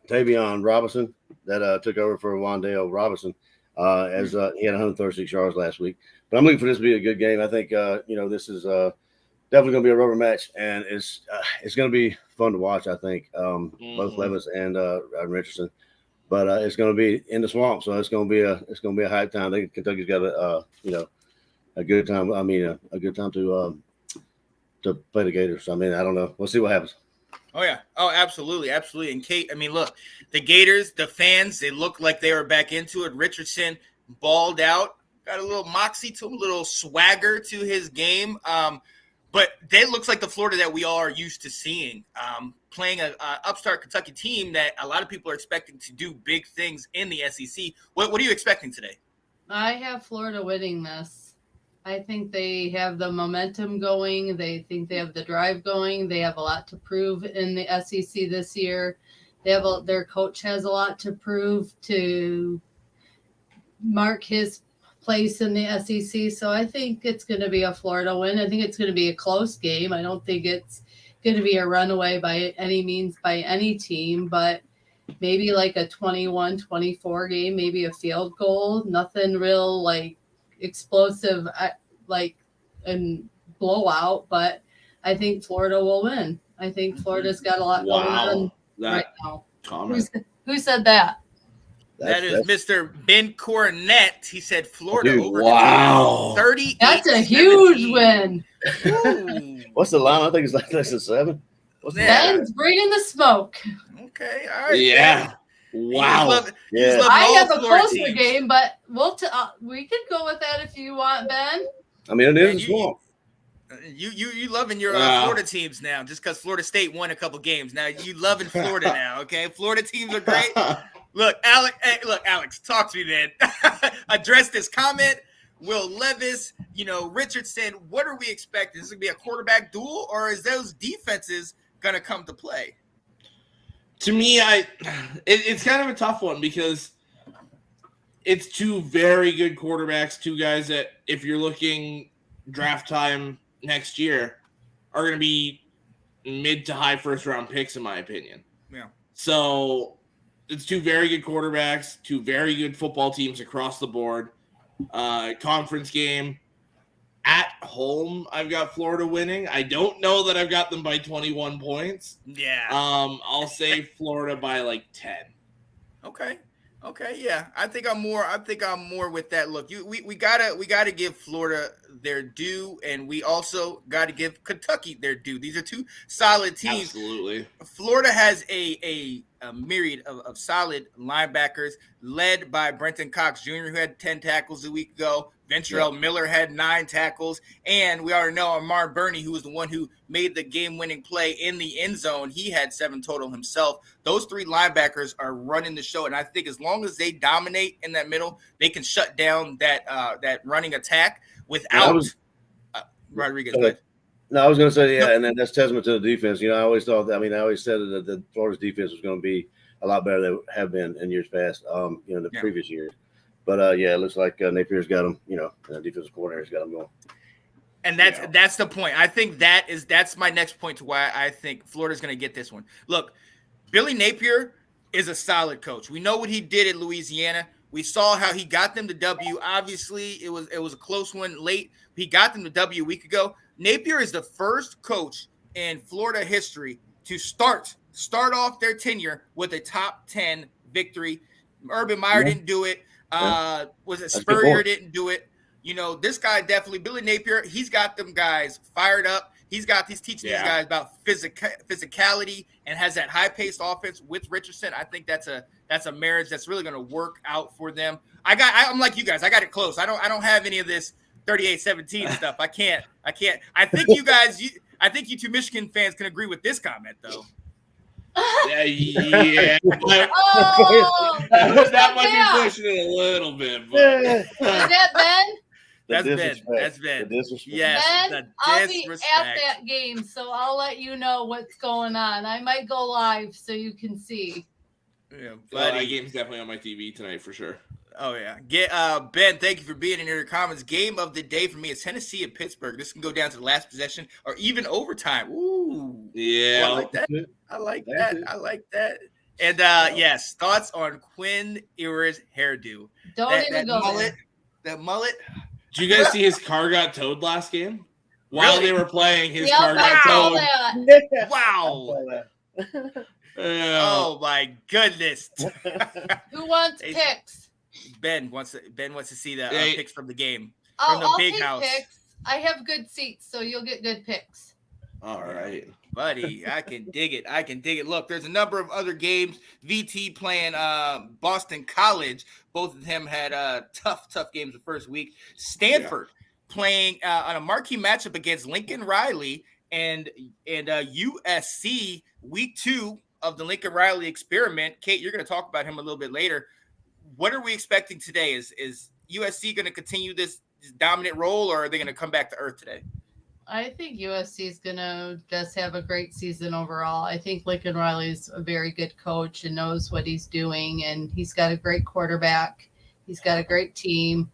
Tavion Robinson that took over for Wan'Dale Robinson. As he had 136 yards last week. But I'm looking for this to be a good game. I think this is definitely going to be a rubber match, and it's going to be fun to watch. I think both Levis and Richardson, but it's going to be in the swamp, so it's going to be a hype time. I think Kentucky's got a good time. I mean, a good time to play the Gators. I mean, I don't know. We'll see what happens. Oh yeah. Oh, absolutely, absolutely. And Kate, I mean, look, the Gators, the fans, they look like they were back into it. Richardson balled out, got a little moxie to him, a little swagger to his game. But that looks like the Florida that we all are used to seeing, playing a upstart Kentucky team that a lot of people are expecting to do big things in the SEC. What are you expecting today? I have Florida winning this. I think they have the momentum going. They think they have the drive going. They have a lot to prove in the SEC this year. Their coach has a lot to prove to mark his place in the SEC. So I think it's going to be a Florida win. I think it's going to be a close game. I don't think it's going to be a runaway by any means by any team, but maybe like a 21-24 game, maybe a field goal, nothing real like explosive like and blowout, but I think Florida will win. I think Florida's got a lot going on right now. Who said that? That is Mr. Ben Cornett. He said Florida Dude, over wow. 38. That's a huge win. What's the line? I think it's like less than 7. What's the line? Ben's bringing the smoke. Okay, all right. Yeah. Ben. Wow. I have a closer game, but we could go with that if you want, Ben. I mean, it is small. You loving your Florida teams now, just because Florida State won a couple games. Now you loving Florida now, okay? Florida teams are great. Look, Alex, talk to me, man. Address this comment. Will Levis, Richardson, what are we expecting? Is this going to be a quarterback duel, or is those defenses going to come to play? To me, it's kind of a tough one because it's two very good quarterbacks, two guys that, if you're looking draft time next year, are going to be mid to high first round picks, in my opinion. Yeah. So it's two very good quarterbacks, two very good football teams across the board. Conference game at home, I've got Florida winning. I don't know that I've got them by 21 points. Yeah. I'll say Florida by like 10. Okay, yeah. I think I'm more with that. Look, we gotta give Florida their due, and we also gotta give Kentucky their due. These are two solid teams. Absolutely. Florida has a myriad of solid linebackers, led by Brenton Cox Jr., who had 10 tackles a week ago. Ventrell Miller had 9 tackles, and we already know Amar Burney, who was the one who made the game-winning play in the end zone. He had 7 total himself. Those 3 linebackers are running the show, and I think as long as they dominate in that middle, they can shut down that running attack without Rodriguez. No, I was going to say, and then that's testament to the defense. I always thought that. I always said that Florida's defense was going to be a lot better than they have been in years past. The previous years. But it looks like Napier's got them. The defensive coordinator's got them going. And that's the point. I think that's my next point to why I think Florida's going to get this one. Look, Billy Napier is a solid coach. We know what he did at Louisiana. We saw how he got them to W. Obviously, it was a close one late. He got them to W a week ago. Napier is the first coach in Florida history to start off their tenure with a top 10 victory. Urban Meyer didn't do it. Was it Spurrier didn't do it? This guy definitely, Billy Napier, he's got them guys fired up. He's teaching these guys about physicality and has that high-paced offense with Richardson. I think that's a marriage that's really going to work out for them. I'm like you guys. I got it close. I don't have any of this 38-17 stuff. I can't. I think you guys. I think you two Michigan fans can agree with this comment, though. Yeah. That might be pushing it a little bit. But. Is that Ben? That's Ben. Yes, Ben, I'll be at that game, so I'll let you know what's going on. I might go live so you can see. Yeah, that game's definitely on my TV tonight for sure. Oh yeah, Ben. Thank you for being in your comments. Game of the day for me is Tennessee at Pittsburgh. This can go down to the last possession or even overtime. Ooh, yeah, I like that. I like that. And yes, thoughts on Quinn Ewers' hairdo? Don't even go mullet. That mullet. Did you guys see his car got towed last game? While they were playing, his car got towed. Wow. Oh my goodness. Who wants picks? Ben wants to see the picks from the game. I'll the big take house. Picks. I have good seats, so you'll get good picks. All right. Buddy, I can dig it. Look, there's a number of other games. VT playing Boston College. Both of them had tough games the first week. Stanford playing on a marquee matchup against Lincoln Riley and USC week 2 of the Lincoln Riley experiment. Kate, you're going to talk about him a little bit later. What are we expecting today? Is USC going to continue this dominant role, or are they going to come back to earth today? I think USC is going to just have a great season overall. I think Lincoln Riley's a very good coach and knows what he's doing, and he's got a great quarterback. He's got a great team.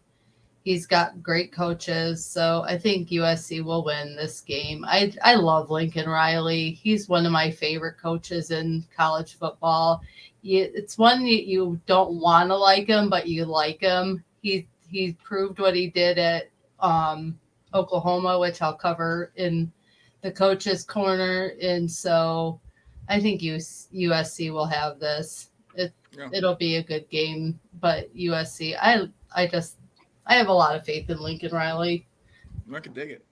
He's got great coaches. So I think USC will win this game. I love Lincoln Riley. He's one of my favorite coaches in college football. It's one that you don't want to like him, but you like him. He proved what he did at Oklahoma, which I'll cover in the coach's corner. And so I think USC will have this. It'll be a good game. But USC, I have a lot of faith in Lincoln Riley. I can dig it.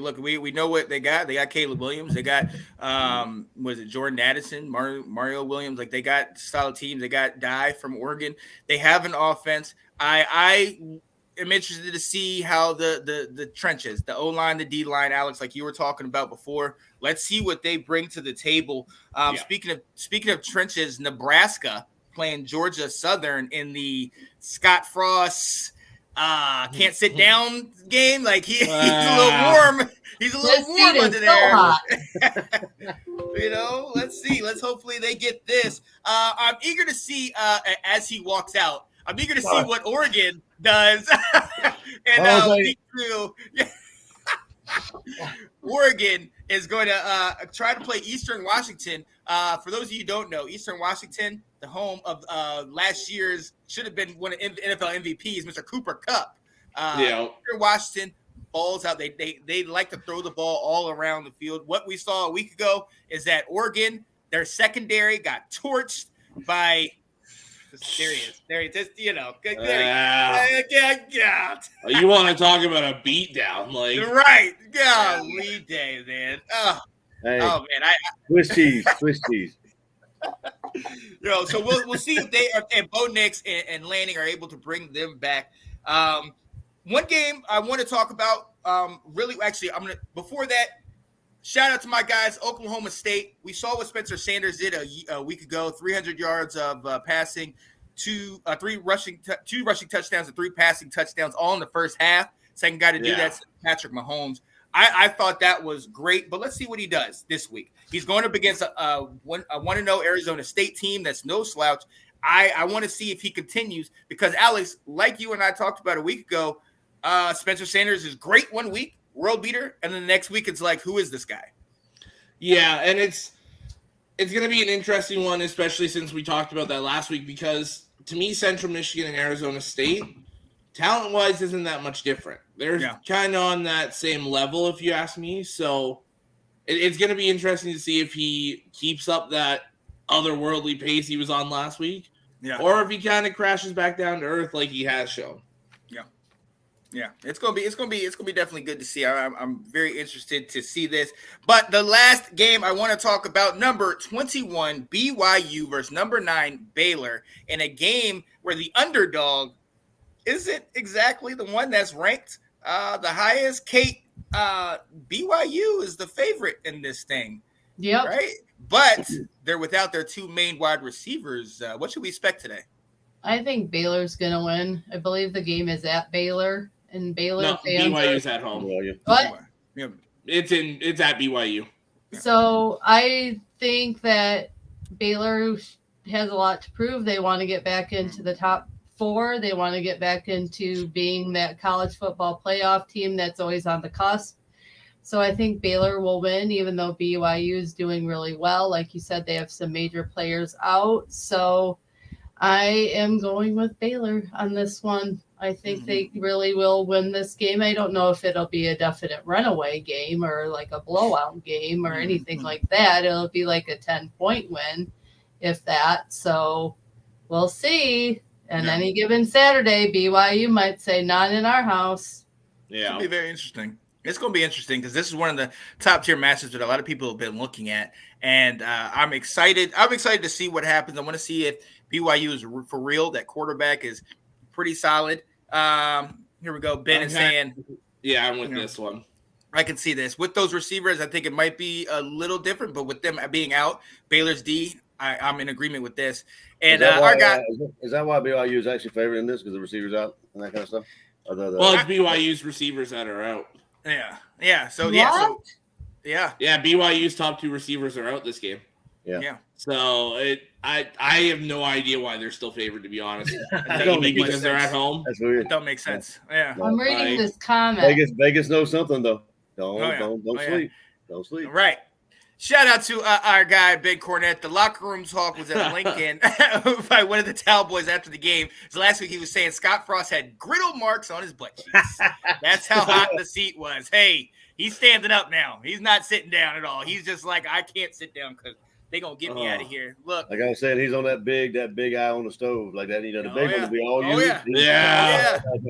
Look, we know what they got. They got Caleb Williams. They got was it Jordan Addison, Mario Williams? Like they got solid teams. They got Dye from Oregon. They have an offense. I am interested to see how the trenches, the O-line, the D-line, Alex, like you were talking about before. Let's see what they bring to the table. Speaking of trenches, Nebraska playing Georgia Southern in the Scott Frost can't sit down game. Like he's a little warm. He's a little warm under there. Let's see. Let's hopefully they get this. I'm eager to see as he walks out. I'm eager to see what Oregon does. And Oregon is going to try to play Eastern Washington. For those of you who don't know, Eastern Washington, the home of last year's should have been one of NFL MVPs, Mr. Cooper Kupp. Eastern Washington balls out. They like to throw the ball all around the field. What we saw a week ago is that Oregon, their secondary got torched by. There he is. Just, you want to talk about a beatdown, like right? Golly day, man. Man, Swiss cheese. So we'll see if they and Bo Nix and Lanning are able to bring them back. One game I want to talk about. Before that. Shout out to my guys, Oklahoma State. We saw what Spencer Sanders did a week ago, 300 yards of passing, two rushing touchdowns and 3 passing touchdowns, all in the first half. Second guy to do that's Patrick Mahomes. I thought that was great, but let's see what he does this week. He's going up against a 1-0 Arizona State team that's no slouch. I want to see if he continues because, Alex, like you and I talked about a week ago, Spencer Sanders is great one week, world beater, and then the next week it's like, who is this guy? Yeah, and it's going to be an interesting one, especially since we talked about that last week, because to me, Central Michigan and Arizona State, talent-wise, isn't that much different. They're kind of on that same level, if you ask me. So it's going to be interesting to see if he keeps up that otherworldly pace he was on last week, or if he kind of crashes back down to earth like he has shown. Yeah, it's gonna be definitely good to see. I'm very interested to see this. But the last game I want to talk about, number 21 BYU versus number 9 Baylor, in a game where the underdog isn't exactly the one that's ranked the highest. Kate, BYU is the favorite in this thing. Yep. Right, but they're without their 2 main wide receivers. What should we expect today? I think Baylor's gonna win. I believe the game is at Baylor. And Baylor fans BYU's at home. What? It's at BYU. So I think that Baylor has a lot to prove. They want to get back into the top 4. They want to get back into being that college football playoff team that's always on the cusp. So I think Baylor will win, even though BYU is doing really well. Like you said, they have some major players out. So I am going with Baylor on this one. I think they really will win this game. I don't know if it'll be a definite runaway game or like a blowout game or anything like that. It'll be like a 10-point win, if that. So we'll see. And any given Saturday, BYU might say, not in our house. Yeah. It'll be very interesting. It's going to be interesting because this is one of the top tier matches that a lot of people have been looking at. And I'm excited. I'm excited to see what happens. I want to see if BYU is for real. That quarterback is pretty solid. Here we go. Ben is saying, I'm with this one. I can see this with those receivers. I think it might be a little different, but with them being out, Baylor's D, I'm in agreement with this. And our guy, is that why BYU is actually favored in this because the receivers out and that kind of stuff? Well, it's BYU's receivers that are out. Yeah. So BYU's top 2 receivers are out this game. Yeah. So I have no idea why they're still favored, to be honest. Because they're at home. That's weird. It don't make sense. Yeah. I'm reading this comment. Vegas knows something though. Don't sleep. Don't sleep. Right. Shout out to our guy Ben Cornett. The locker room talk was at Lincoln by one of the towel boys after the game. So last week he was saying Scott Frost had griddle marks on his butt cheeks. That's how hot the seat was. Hey, he's standing up now. He's not sitting down at all. He's just like, I can't sit down because They gonna get me out of here. Look, like I said, he's on that big eye on the stove, like that. The big one that we all use.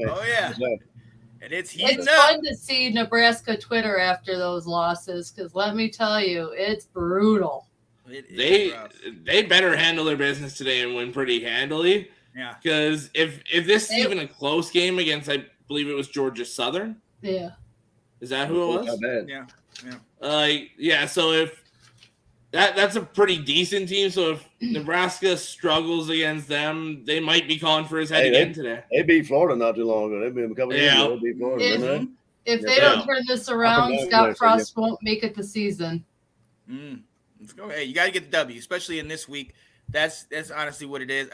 Oh yeah. And it's heating It's up. fun to see Nebraska Twitter after those losses because let me tell you, it's brutal. They better handle their business today and win pretty handily. Yeah. Because if this is even a close game against, I believe it was Georgia Southern. Yeah. Is that who it was? Not bad. Yeah. So if that's a pretty decent team. So if Nebraska struggles against them, they might be calling for his head again today. They beat Florida not too long ago. They beat a couple of years ago. They beat Florida. If they don't turn this around, Scott Frost won't make it the season. Let's go. Hey, you got to get the W, especially in this week. That's honestly what it is.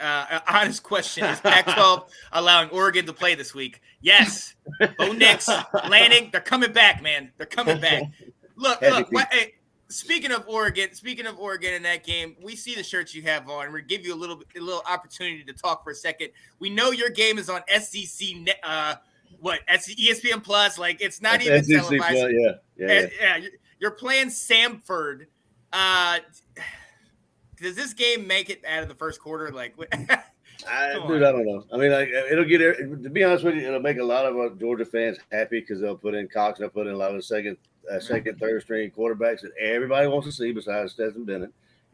Honest question: is Pac-12 allowing Oregon to play this week? Yes. Bo Nix, Lanning, they're coming back, man. They're coming back. Look. Hey, speaking of Oregon in that game, we see the shirts you have on. We're gonna give you a little opportunity to talk for a second. We know your game is on SEC. ESPN Plus? Like it's not even televised. Yeah. You're playing Samford. Does this game make it out of the first quarter? Like, I don't know. I mean, like it'll get. To be honest with you, it'll make a lot of our Georgia fans happy because they'll put in Cox and they'll put in a lot of the second, third string quarterbacks that everybody wants to see besides Stetson Bennett.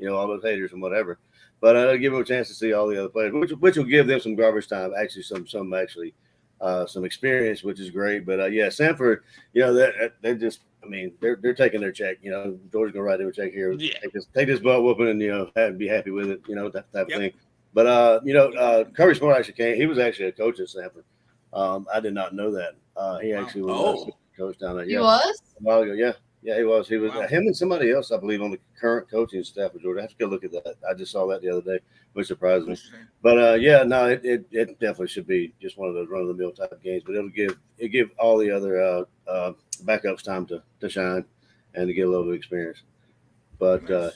All those haters and whatever. But it'll give them a chance to see all the other players, which will give them some garbage time. Actually, some experience, which is great. But Samford, they're just. I mean, they're taking their check. Georgia's gonna write them a check here. Yeah. Take this butt whooping and be happy with it. That type of thing. But Kirby Smart actually came. He was actually a coach at Stanford. I did not know that. He actually was a coach down there. He was a while ago. Yeah, he was. He was him and somebody else, I believe, on the current coaching staff of Georgia. I have to go look at that. I just saw that the other day, which surprised me. But it definitely should be just one of those run of the mill type games. But it'll give all the other backups time to shine and to get a little bit of experience. But I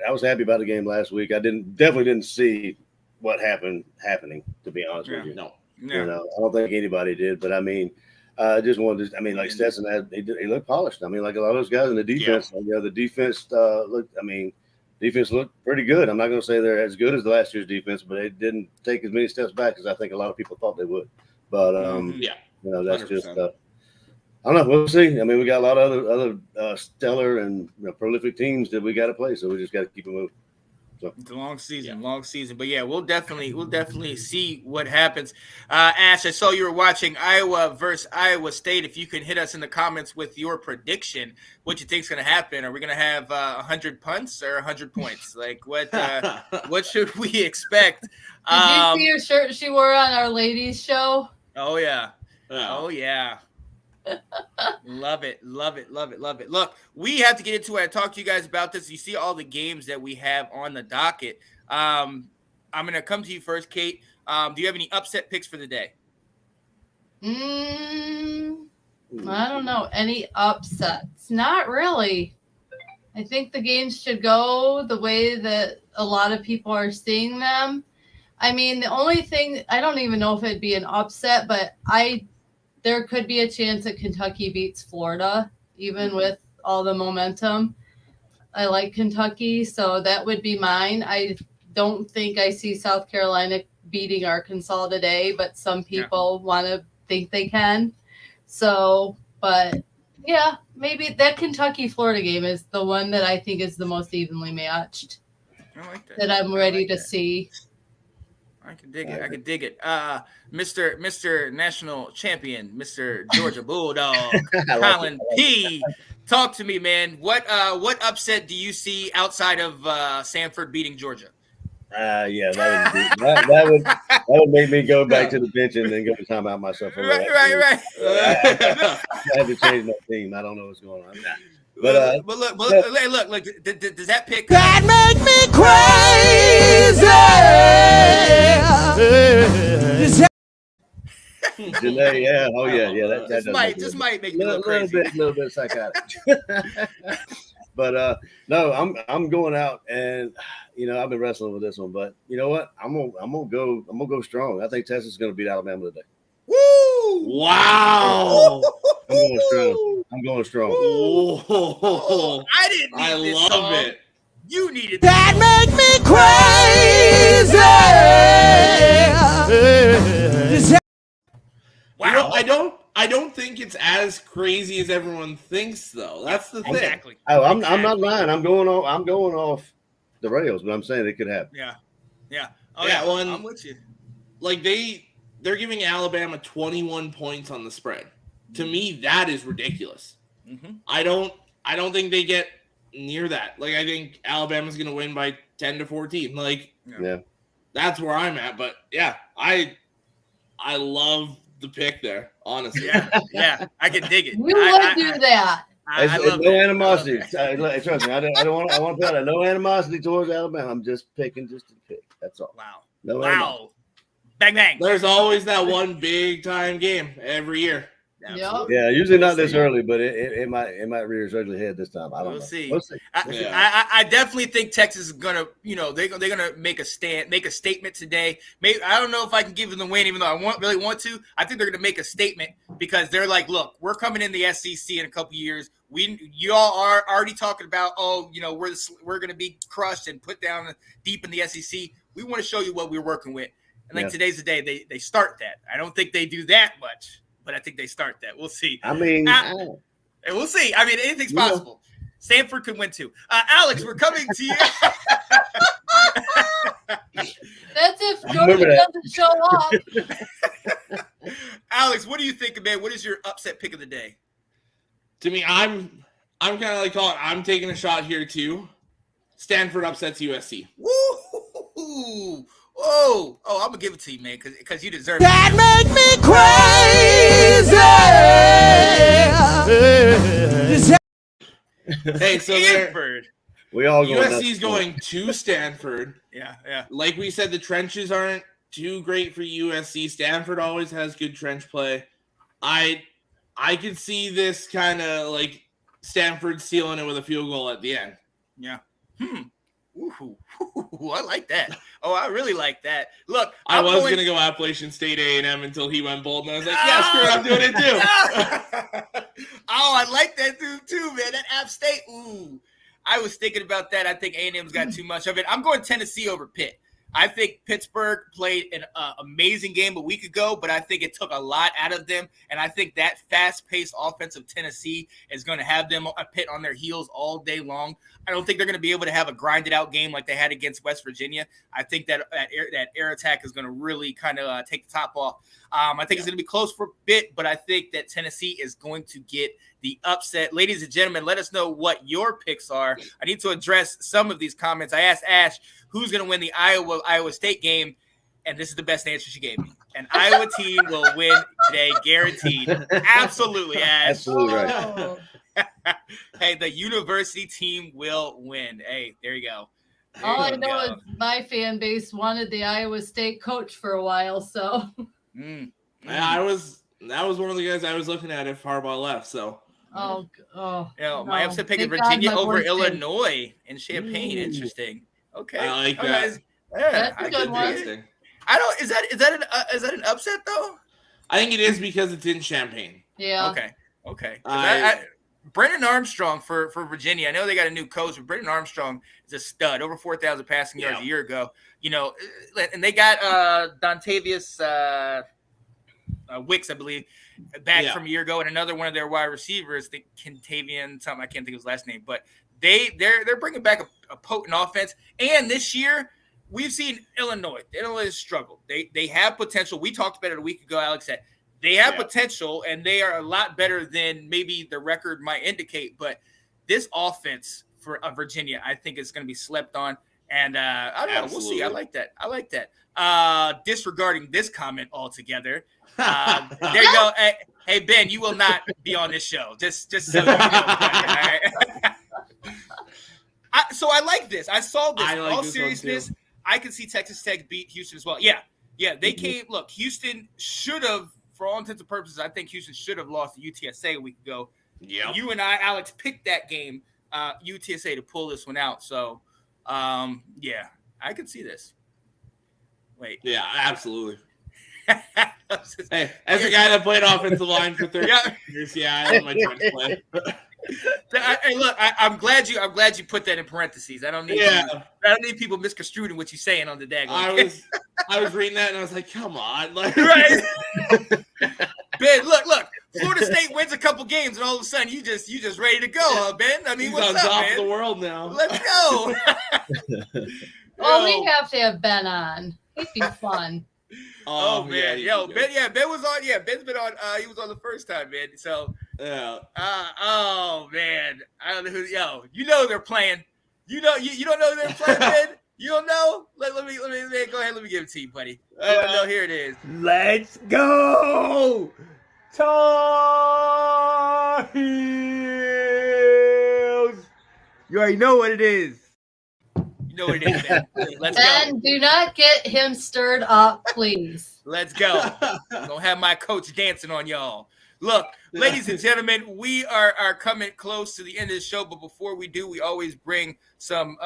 was happy about the game last week. I definitely didn't see what happening. To be honest with you, no. I don't think anybody did. But I mean. Just wanted to. I mean, like Stetson he looked polished. I mean, like a lot of those guys in the defense. The defense looked. I mean, defense looked pretty good. I'm not going to say they're as good as the last year's defense, but they didn't take as many steps back as I think a lot of people thought they would. But that's 100%. Just. I don't know. We'll see. I mean, we got a lot of other stellar and prolific teams that we got to play, so we just got to keep it moving. So. It's a long season. But we'll definitely see what happens. Ash, I saw you were watching Iowa versus Iowa State. If you can hit us in the comments with your prediction, what you think is going to happen? Are we going to have 100 punts or 100 points? Like what should we expect? Did you see your shirt she wore on our ladies show? Oh yeah. Oh yeah. Love it. Look, we have to get into it. I talked to you guys about this. You see all the games that we have on the docket. I'm going to come to you first, Kate. Do you have any upset picks for the day? I don't know. Any upsets? Not really. I think the games should go the way that a lot of people are seeing them. I mean, the only thing, I don't even know if it'd be an upset, but there could be a chance that Kentucky beats Florida, even with all the momentum. I like Kentucky, so that would be mine. I don't think I see South Carolina beating Arkansas today, but some people want to think they can. So, but yeah, maybe that Kentucky-Florida game is the one that I think is the most evenly matched. I like that. That I'm ready to see. I can dig it. Mr. National Champion, Mr. Georgia Bulldog, Colin P. Talk to me, man. What upset do you see outside of Samford beating Georgia? That would make me go back to the bench and then go to timeout myself. Right. I had to change my team. I don't know what's going on. But look, does that pick that make me crazy? Janae, that just might make me a little bit psychotic. But no, I'm going out, and I've been wrestling with this one, but you know what? I'm gonna go strong. I think Texas is gonna beat Alabama today. Woo! Wow! I'm going strong. I'm going strong. Oh, I didn't need I this love song. it. You needed That this make me crazy. Wow. You know, I don't think it's as crazy as everyone thinks, though. That's the thing. Exactly. Oh, I'm not lying. I'm going off the rails, but I'm saying it could happen. Yeah. Oh, Yeah, yeah. well, I'm with you. Like they're giving Alabama 21 points on the spread. To me, that is ridiculous. Mm-hmm. I don't think they get near that. Like, I think Alabama's going to win by 10 to 14. Like, Yeah. That's where I'm at. But yeah, I love the pick there, honestly. Yeah. I can dig it. You would do that. I love no that. animosity. Trust me, I want to put that. No animosity towards Alabama. I'm just picking just to pick. That's all. Wow. No Wow. animosity. Bang, bang. There's always that one big time game every year. Absolutely. Yeah, usually not this early, but it might rear its ugly head this time. I don't know. See. We'll see. I definitely think Texas is gonna, they're gonna make a statement today. Maybe I don't know if I can give them the win, even though I really want to. I think they're gonna make a statement because they're like, look, we're coming in the SEC in a couple years. You all are already talking about, we're gonna be crushed and put down deep in the SEC. We want to show you what we're working with. And today's the day they start that. I don't think they do that much, but I think they start that. We'll see. I mean, we'll see. I mean, anything's possible. Stanford could win too. Alex, we're coming to you. That's if Jordan doesn't show up. Alex, what do you think, man? What is your upset pick of the day? To me, I'm kind of like I'm taking a shot here too. Stanford upsets USC. Woo! Whoa! Oh, I'm gonna give it to you, man, because you deserve it. That make me crazy. Hey, so Stanford. We all USC's going to Stanford. Yeah. Like we said, the trenches aren't too great for USC. Stanford always has good trench play. I could see this kind of like Stanford sealing it with a field goal at the end. Yeah. Ooh, I like that. Oh, I really like that. Look, I was going to go Appalachian State A&M until he went bold, and I was like, yeah, screw it, I'm doing it too. I like that dude too, man. That App State, ooh. I was thinking about that. I think A&M's got too much of it. I'm going Tennessee over Pitt. I think Pittsburgh played an amazing game a week ago, but I think it took a lot out of them. And I think that fast-paced offense of Tennessee is going to have them a Pitt on their heels all day long. I don't think they're going to be able to have a grinded-out game like they had against West Virginia. I think that air attack is going to really kind of take the top off. I think it's going to be close for a bit, but I think that Tennessee is going to get the upset. Ladies and gentlemen, let us know what your picks are. I need to address some of these comments. I asked Ash who's going to win the Iowa State game, and this is the best answer she gave me. An Iowa team will win today, guaranteed. Absolutely, Ash. Absolutely right. Hey, the university team will win. Hey, there you go. All I know is my fan base wanted the Iowa State coach for a while, so. That was one of the guys I was looking at if Harbaugh left. So. My upset pick is Virginia over Illinois and Champaign. Interesting. Okay, I like that. That's a good one. Is that an upset though? I think it is because it's in Champaign. Yeah. Okay. Brendan Armstrong for Virginia. I know they got a new coach, but Brendan Armstrong is a stud. Over 4,000 passing yards a year ago. And they got Dontavius Wicks, I believe, back from a year ago, and another one of their wide receivers, the Kentavian something, I can't think of his last name, but they're bringing back a potent offense. And this year, we've seen Illinois. Illinois has struggled. They have potential. We talked about it a week ago, Alex said. They have potential, and they are a lot better than maybe the record might indicate. But this offense for Virginia, I think, is going to be slept on. And I don't know. We'll see. I like that. Disregarding this comment altogether, there you go. Hey, Ben, you will not be on this show. Just so you know. All right? So I like this. I saw this. In all seriousness, I could see Texas Tech beat Houston as well. Yeah. They came. Look, Houston should have. For all intents and purposes, I think Houston should have lost to UTSA a week ago. Yeah. You and I, Alex, picked that game, UTSA, to pull this one out. So, I could see this. Wait. Yeah, absolutely. Hey, as a guy that played offensive line for 30 years, yeah, I love my trench play. Hey, look, I'm glad you put that in parentheses. I don't need people misconstruing what you're saying on the dag. I was reading that and I was like, come on, like, right. Ben, look. Florida State wins a couple games and all of a sudden you just ready to go, huh, Ben? I mean, he's what's on up, top man? of the world now. Let's go. We have to have Ben on. He'd be fun. Oh man, Ben was on. Yeah, Ben's been on. He was on the first time, man. So yeah. Oh man, I don't know who. You know they're playing. You don't know they're playing, Ben. You don't know. Let me go ahead. Let me give it to you, buddy. No, here it is. Let's go, Tar Heels. You already know what it is. You know what it is, Ben. Let's go. And do not get him stirred up, please. Let's go. I'm gonna have my coach dancing on y'all. Look, ladies and gentlemen, we are coming close to the end of the show, but before we do, we always bring some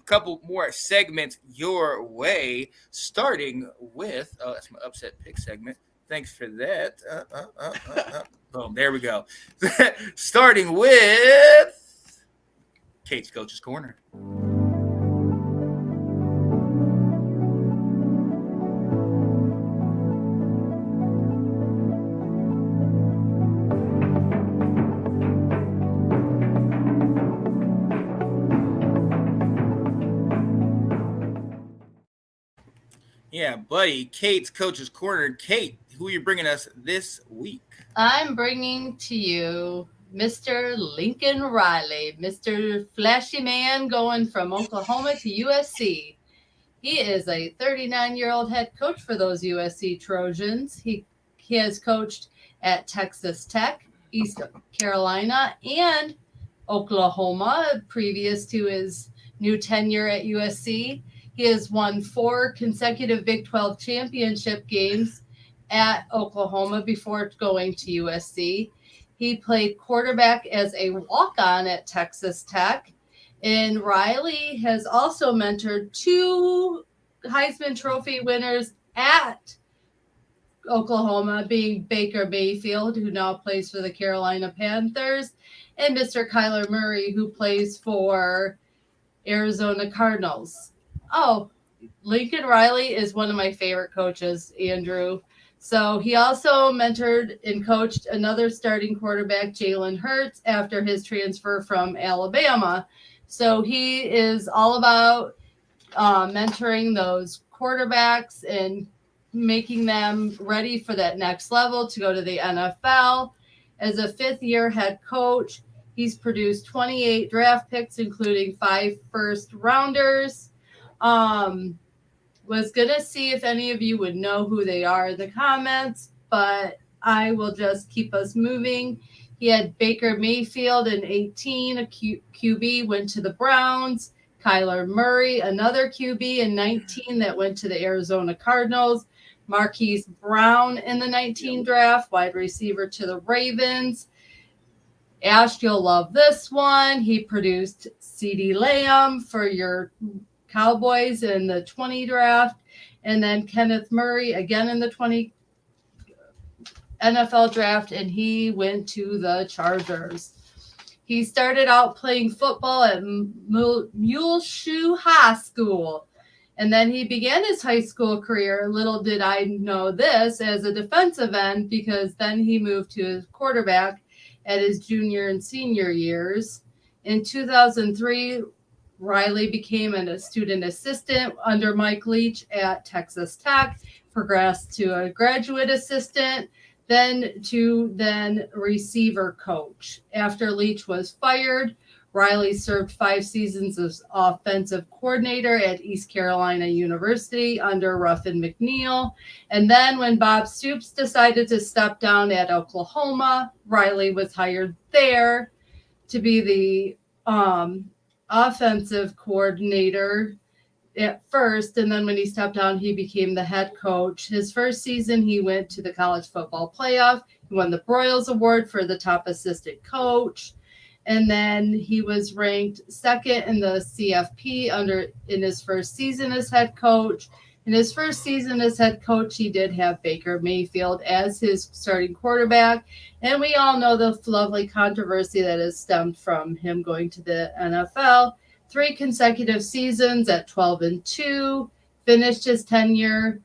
couple more segments your way, starting with that's my upset pick segment. Thanks for that. Boom, there we go. Starting with Kate's Coach's Corner. Yeah, buddy. Kate's Coach's Corner. Kate, who are you bringing us this week? I'm bringing to you Mr. Lincoln Riley, Mr. Flashy Man going from Oklahoma to USC. He is a 39-year-old head coach for those USC Trojans. He has coached at Texas Tech, East Carolina, and Oklahoma previous to his new tenure at USC. He has won 4 consecutive Big 12 championship games at Oklahoma before going to USC. He played quarterback as a walk-on at Texas Tech. And Riley has also mentored 2 Heisman Trophy winners at Oklahoma, being Baker Mayfield, who now plays for the Carolina Panthers, and Mr. Kyler Murray, who plays for Arizona Cardinals. Oh, Lincoln Riley is one of my favorite coaches, Andrew. So he also mentored and coached another starting quarterback, Jalen Hurts, after his transfer from Alabama. So he is all about mentoring those quarterbacks and making them ready for that next level to go to the NFL. As a 5th-year head coach, he's produced 28 draft picks, including 5 first-rounders. Was going to see if any of you would know who they are in the comments, but I will just keep us moving. He had Baker Mayfield in 18, a QB, went to the Browns. Kyler Murray, another QB in 19 that went to the Arizona Cardinals. Marquise Brown in the 19 draft, wide receiver to the Ravens. Ash, you'll love this one. He produced CeeDee Lamb for your Cowboys in the 20 draft, and then Kenneth Murray again in the 20 NFL draft, and he went to the Chargers. He started out playing football at Muleshoe High School, and then he began his high school career, little did I know this, as a defensive end, because then he moved to his quarterback at his junior and senior years. In 2003, Riley became a student assistant under Mike Leach at Texas Tech, progressed to a graduate assistant, then receiver coach. After Leach was fired, Riley served 5 seasons as offensive coordinator at East Carolina University under Ruffin McNeil. And then when Bob Stoops decided to step down at Oklahoma, Riley was hired there to be the offensive coordinator at first, and then when he stepped down, he became the head coach. His first season, he went to the college football playoff. He won the Broyles Award for the top assistant coach, and then he was ranked 2nd in the CFP in his first season as head coach. In his first season as head coach, he did have Baker Mayfield as his starting quarterback. And we all know the lovely controversy that has stemmed from him going to the NFL. 3 consecutive seasons at 12-2, finished his tenure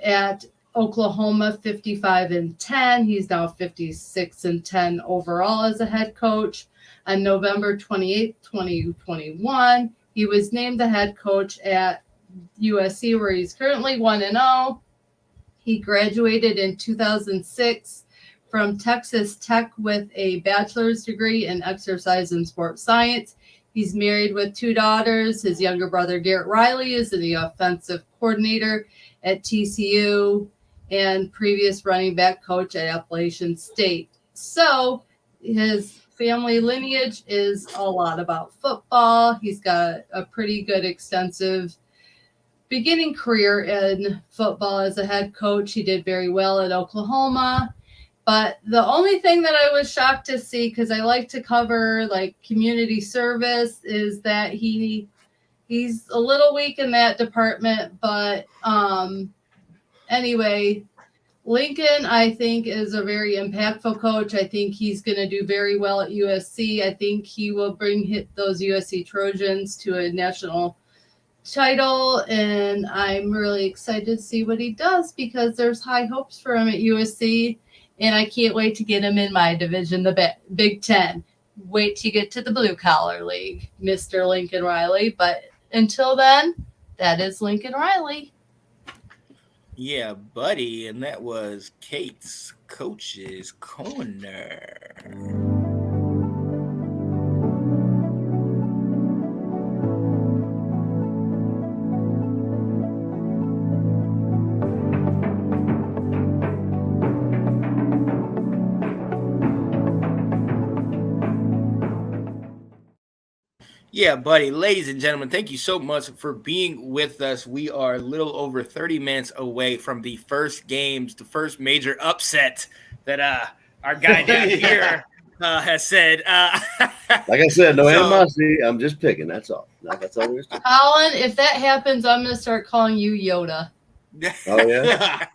at Oklahoma 55-10. He's now 56-10 overall as a head coach. On November 28, 2021, he was named the head coach at USC, where he's currently 1-0. He graduated in 2006 from Texas Tech with a bachelor's degree in exercise and sports science. He's married with 2 daughters. His younger brother, Garrett Riley, is the offensive coordinator at TCU and previous running back coach at Appalachian State. So his family lineage is a lot about football. He's got a pretty good, extensive beginning career in football as a head coach. He did very well at Oklahoma. But the only thing that I was shocked to see, because I like to cover like community service, is that he's a little weak in that department. But anyway, Lincoln, I think, is a very impactful coach. I think he's going to do very well at USC. I think he will bring those USC Trojans to a national title, and I'm really excited to see what he does because there's high hopes for him at USC, and I can't wait to get him in my division, the Big Ten. Wait to get to the Blue Collar League, Mr. Lincoln Riley. But until then, that is Lincoln Riley. Yeah, buddy, and that was Kate's Coach's Corner. Yeah, buddy. Ladies and gentlemen, thank you so much for being with us. We are a little over 30 minutes away from the first games, the first major upset that our guy down here has said. Like I said, no animosity. I'm just picking. That's all. That's all there is to it. Colin, if that happens, I'm going to start calling you Yoda. Oh, yeah?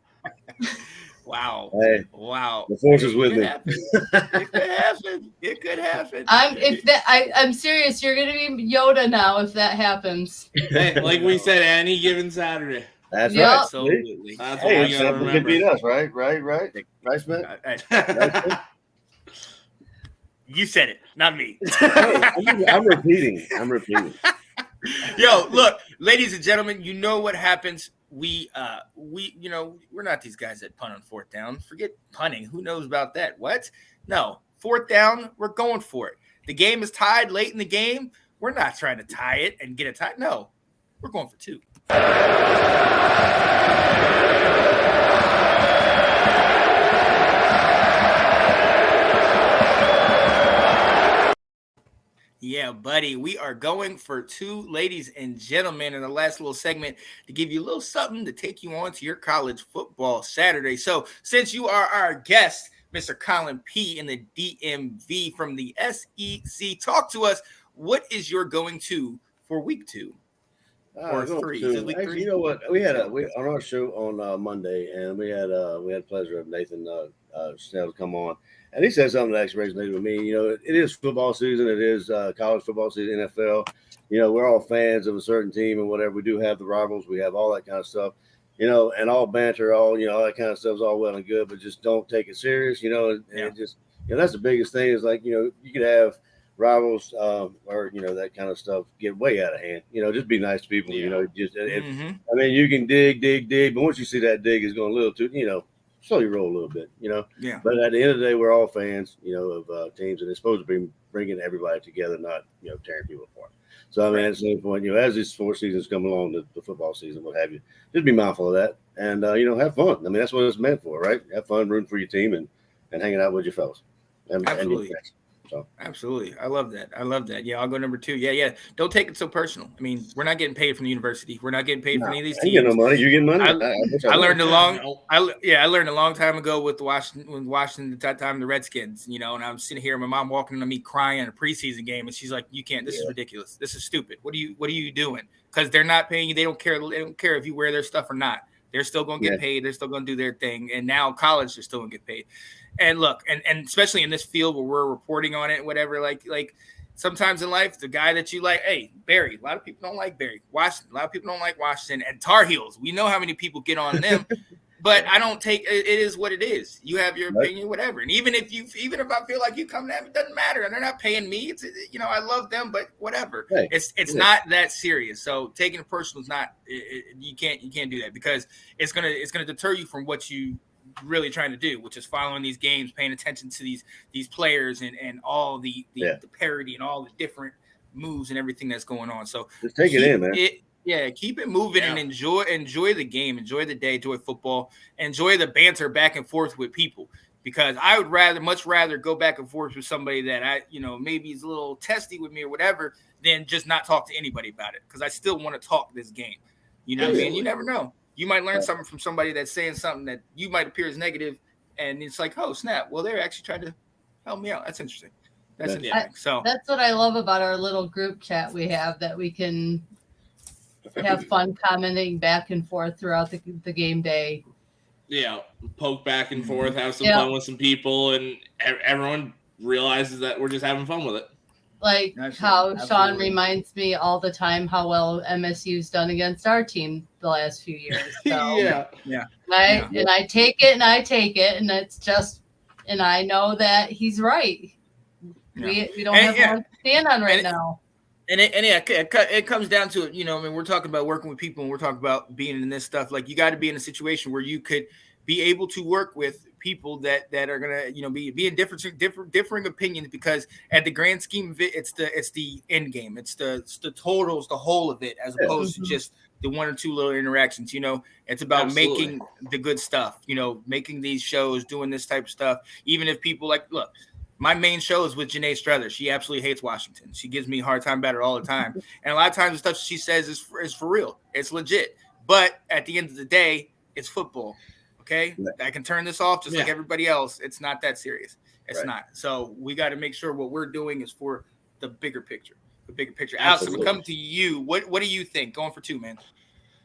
Wow. Hey, wow. the force is with me. It could happen. It could happen. I'm serious. You're going to be Yoda now if that happens. Hey, like we said, any given Saturday. That's Yep. right. Absolutely. That's what Hey, we gotta something can remember. beat us, right? Right, Smith? You said it, not me. Hey, I'm repeating. Yo, look, ladies and gentlemen, you know what happens. We're not these guys that punt on 4th down. Forget punting. Who knows about that? What? No, 4th down, we're going for it. The game is tied late in the game. We're not trying to tie it and get it tied. No, we're going for 2. Yeah, buddy. We are going for 2, ladies and gentlemen, in the last little segment to give you a little something to take you on to your college football Saturday. So since you are our guest, Mr. Colin P. in the DMV from the SEC, talk to us. What is your going to for week 2? Or 3? Is it week 3? Actually, you know what? We had on our show on Monday, and we had the pleasure of Nathan Snell to come on. And he said something that actually resonated with me. You know, it is football season. It is college football season, NFL. You know, we're all fans of a certain team and whatever. We do have the rivals. We have all that kind of stuff. You know, and all banter, all that kind of stuff is all well and good, but just don't take it serious. You know, and it just, that's the biggest thing is like, you could have rivals or, that kind of stuff get way out of hand. Just be nice to people. Yeah. I mean, you can dig, but once you see that dig is going a little too, slowly roll a little bit, Yeah. But at the end of the day, we're all fans, of teams, and it's supposed to be bringing everybody together, not, tearing people apart. So, I mean, at the same point, as these sports seasons come along, the football season, what have you, just be mindful of that and, have fun. I mean, that's what it's meant for, right? Have fun rooting for your team and hanging out with your fellas. Absolutely. So Absolutely. I love that. I love that. Yeah, I'll go number 2. Yeah. Don't take it so personal. I mean, we're not getting paid from the university. We're not getting paid from any of these I ain't getting teams. no money. You getting money? I learned No. I learned a long time ago with Washington at that time, the Redskins, and I'm sitting here, my mom walking to me crying in a preseason game, and she's like, "You can't. This is ridiculous. This is stupid. What are you doing?" Because they're not paying you. They don't care. They don't care if you wear their stuff or not. They're still going to get paid. They're still going to do their thing. And now college, they're still going to get paid. And look, and especially in this field where we're reporting on it, whatever, like sometimes in life, the guy that you like, hey, Barry, a lot of people don't like Barry. Washington, a lot of people don't like Washington. And Tar Heels, we know how many people get on them. But I don't take it is what it is. You have your opinion, whatever. And even if I feel like you come to them, it doesn't matter. And they're not paying me. It's I love them, but whatever. Hey, it's not that serious. So taking it personal is not. You can't do that because it's gonna deter you from what you really trying to do, which is following these games, paying attention to these players and all the parity and all the different moves and everything that's going on. So just take it in, man. Keep it moving and enjoy the game, enjoy the day, enjoy football, enjoy the banter back and forth with people. Because I would much rather go back and forth with somebody that I, maybe is a little testy with me or whatever, than just not talk to anybody about it. Because I still want to talk this game. You know what I mean? You never know. You might learn something from somebody that's saying something that you might appear as negative, and it's like, oh snap! Well, they're actually trying to help me out. That's interesting. That's interesting. So that's what I love about our little group chat we have, that we can have fun commenting back and forth throughout the game day. Yeah, poke back and forth, have some fun with some people, and everyone realizes that we're just having fun with it. Like how Sean reminds me all the time how well MSU's done against our team the last few years. So, yeah. And I take it, and it's just, and I know that he's right. Yeah. We don't have one to stand on right now. It comes down to it. We're talking about working with people, and we're talking about being in this stuff. Like, you got to be in a situation where you could be able to work with people that are gonna, be in differing opinions, because at the grand scheme of it, it's the end game. It's the totals, the whole of it, as opposed to just the one or two little interactions. It's about making the good stuff. Making these shows, doing this type of stuff. Even if people look. My main show is with Janae Struther. She absolutely hates Washington. She gives me a hard time about it all the time. And a lot of times the stuff she says is for real. It's legit. But at the end of the day, it's football. Okay? I can turn this off just like everybody else. It's not that serious. It's not. So we got to make sure what we're doing is for the bigger picture. The bigger picture. Alex, I'm coming to you. What do you think? Going for 2, man.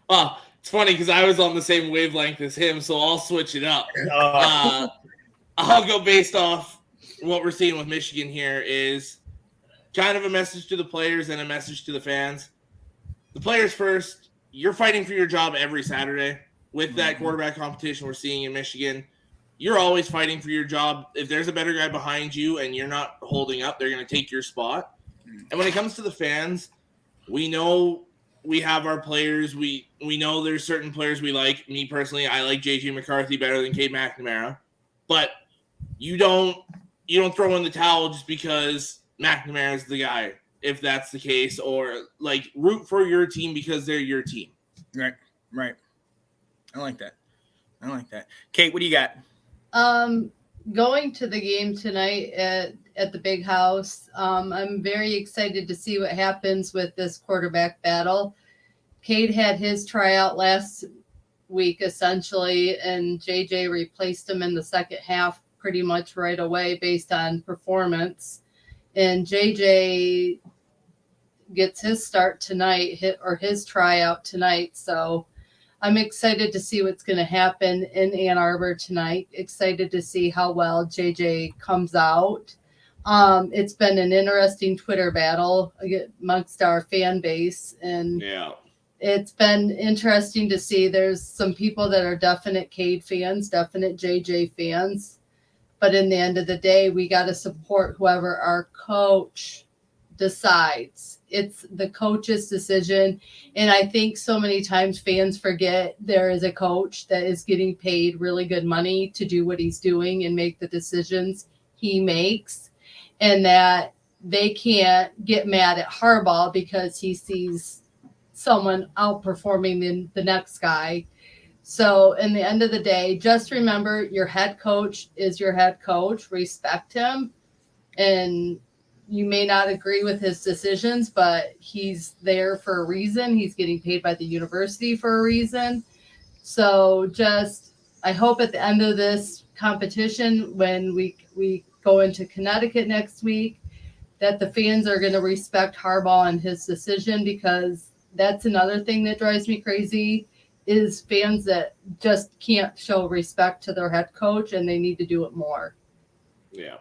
Oh, it's funny because I was on the same wavelength as him, so I'll switch it up. I'll go based off what we're seeing with Michigan here is kind of a message to the players and a message to the fans. The players first, you're fighting for your job every Saturday with that quarterback competition we're seeing in Michigan. You're always fighting for your job. If there's a better guy behind you and you're not holding up, they're going to take your spot. And when it comes to the fans, we know we have our players. We know there's certain players we like. Me personally, I like J.J. McCarthy better than Cade McNamara. But you don't throw in the towel just because McNamara is the guy, if that's the case, or root for your team because they're your team. Right. I like that. Kate, what do you got? Going to the game tonight at the Big House, I'm very excited to see what happens with this quarterback battle. Cade had his tryout last week, essentially, and JJ replaced him in the second half pretty much right away based on performance. And JJ gets his start tonight, his tryout tonight. So I'm excited to see what's going to happen in Ann Arbor tonight. Excited to see how well JJ comes out. It's been an interesting Twitter battle amongst our fan base. And it's been interesting to see. There's some people that are definite Cade fans, definite JJ fans. But in the end of the day, we got to support whoever our coach decides. It's the coach's decision. And I think so many times fans forget there is a coach that is getting paid really good money to do what he's doing and make the decisions he makes. And that they can't get mad at Harbaugh because he sees someone outperforming the next guy. So in the end of the day, just remember your head coach is your head coach. Respect him. and you may not agree with his decisions, but he's there for a reason. He's getting paid by the university for a reason. So I hope at the end of this competition, when we go into Connecticut next week, that the fans are going to respect Harbaugh and his decision, because that's another thing that drives me crazy is fans that just can't show respect to their head coach, and they need to do it more. Yeah.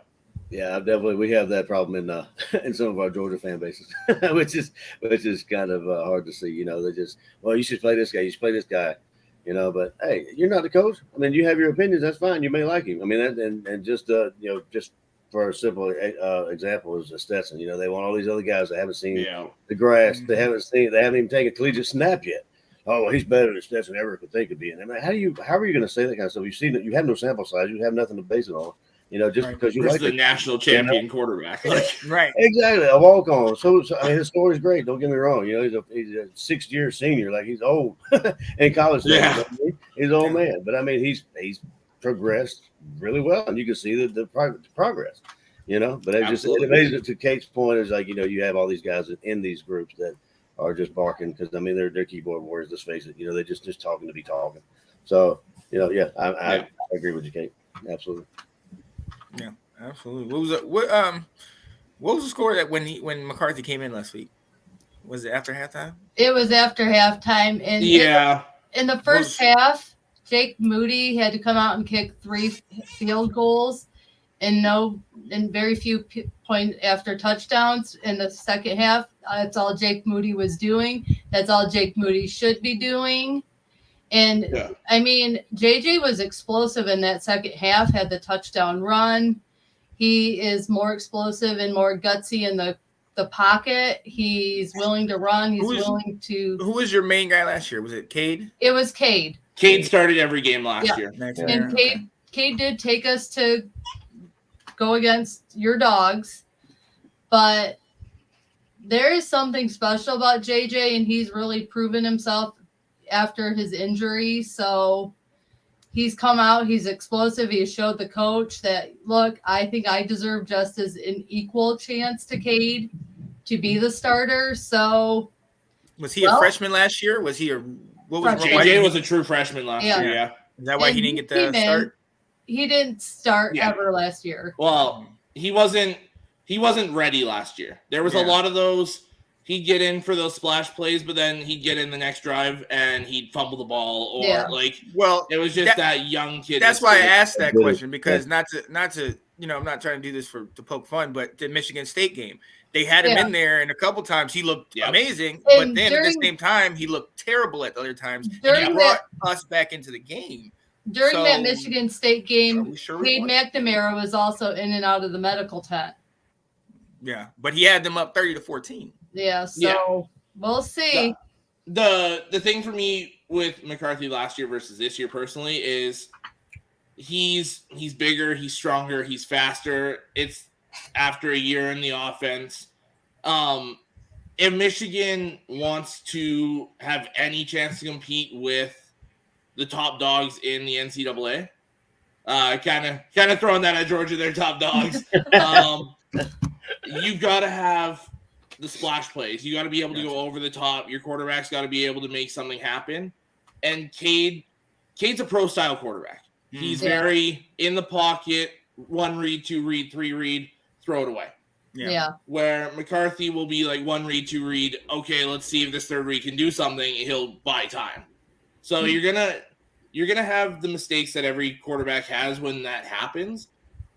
Yeah, definitely. We have that problem in some of our Georgia fan bases, which is kind of hard to see. You know, they just, well, you should play this guy. You should play this guy. You know, but hey, you're not the coach. I mean, you have your opinions. That's fine. You may like him. I mean, and just just for a simple example is Stetson. You know, they want all these other guys that haven't seen the grass. They haven't even taken a collegiate snap yet. Oh, well, he's better than Stetson ever could think of being. I mean, how are you going to say that kind of stuff? You've seen that. You have no sample size. You have nothing to base it on. You know, just because you like the national champion quarterback. Right. Exactly. A walk on. So I mean, his story's great. Don't get me wrong. You know, he's a 6-year senior. Like, he's old in college. Yeah. You know, he's an old man. But I mean, he's progressed really well, and you can see the progress. You know, but it's just amazing. To Kate's point is, like, you know, you have all these guys in these groups that are just barking because, I mean, they're keyboard warriors. Let's face it. You know, they're just talking to be talking. So, you know, I agree with you, Kate. Absolutely. Yeah, absolutely. What was the score that when McCarthy came in last week? Was it after halftime? It was after halftime, and in the first half, Jake Moody had to come out and kick 3 field goals, and very few point after touchdowns. In the second half, that's all Jake Moody was doing. That's all Jake Moody should be doing. And I mean, JJ was explosive in that second half, had the touchdown run. He is more explosive and more gutsy in the pocket. He's willing to run. Who was your main guy last year? Was it Cade? It was Cade. Cade started every game last year. And Cade did take us to go against your Dogs. But there is something special about JJ, and he's really proven himself after his injury. So he's come out, he's explosive. He showed the coach that, look, I think I deserve just as an equal chance to Cade to be the starter. So was he a freshman last year? Was he JJ was a true freshman last year, yeah. Is that why he didn't get the start? He didn't start ever last year. Well, he wasn't ready last year. There was a lot of those. He'd get in for those splash plays, but then he'd get in the next drive and he'd fumble the ball, or it was just that young kid. That's why I asked that question, because not to you know, I'm not trying to do this to poke fun, but the Michigan State game, they had him in there, and a couple times he looked amazing, but then at the same time he looked terrible at the other times, and he brought us back into the game. During that Michigan State game, Cade McNamara was also in and out of the medical tent. Yeah, but he had them up 30-14. Yeah, so we'll see. The thing for me with McCarthy last year versus this year personally is he's bigger, he's stronger, he's faster. It's after a year in the offense. If Michigan wants to have any chance to compete with the top dogs in the NCAA, kind of throwing that at Georgia, they're top dogs. You've got to have the splash plays. You got to be able to go over the top. Your quarterback's got to be able to make something happen. And Cade's a pro-style quarterback. He's very in the pocket, 1 read, 2 read, 3 read, throw it away. Yeah. Where McCarthy will be like 1 read, 2 read. Okay, let's see if this 3rd read can do something. He'll buy time. So you're gonna have the mistakes that every quarterback has when that happens.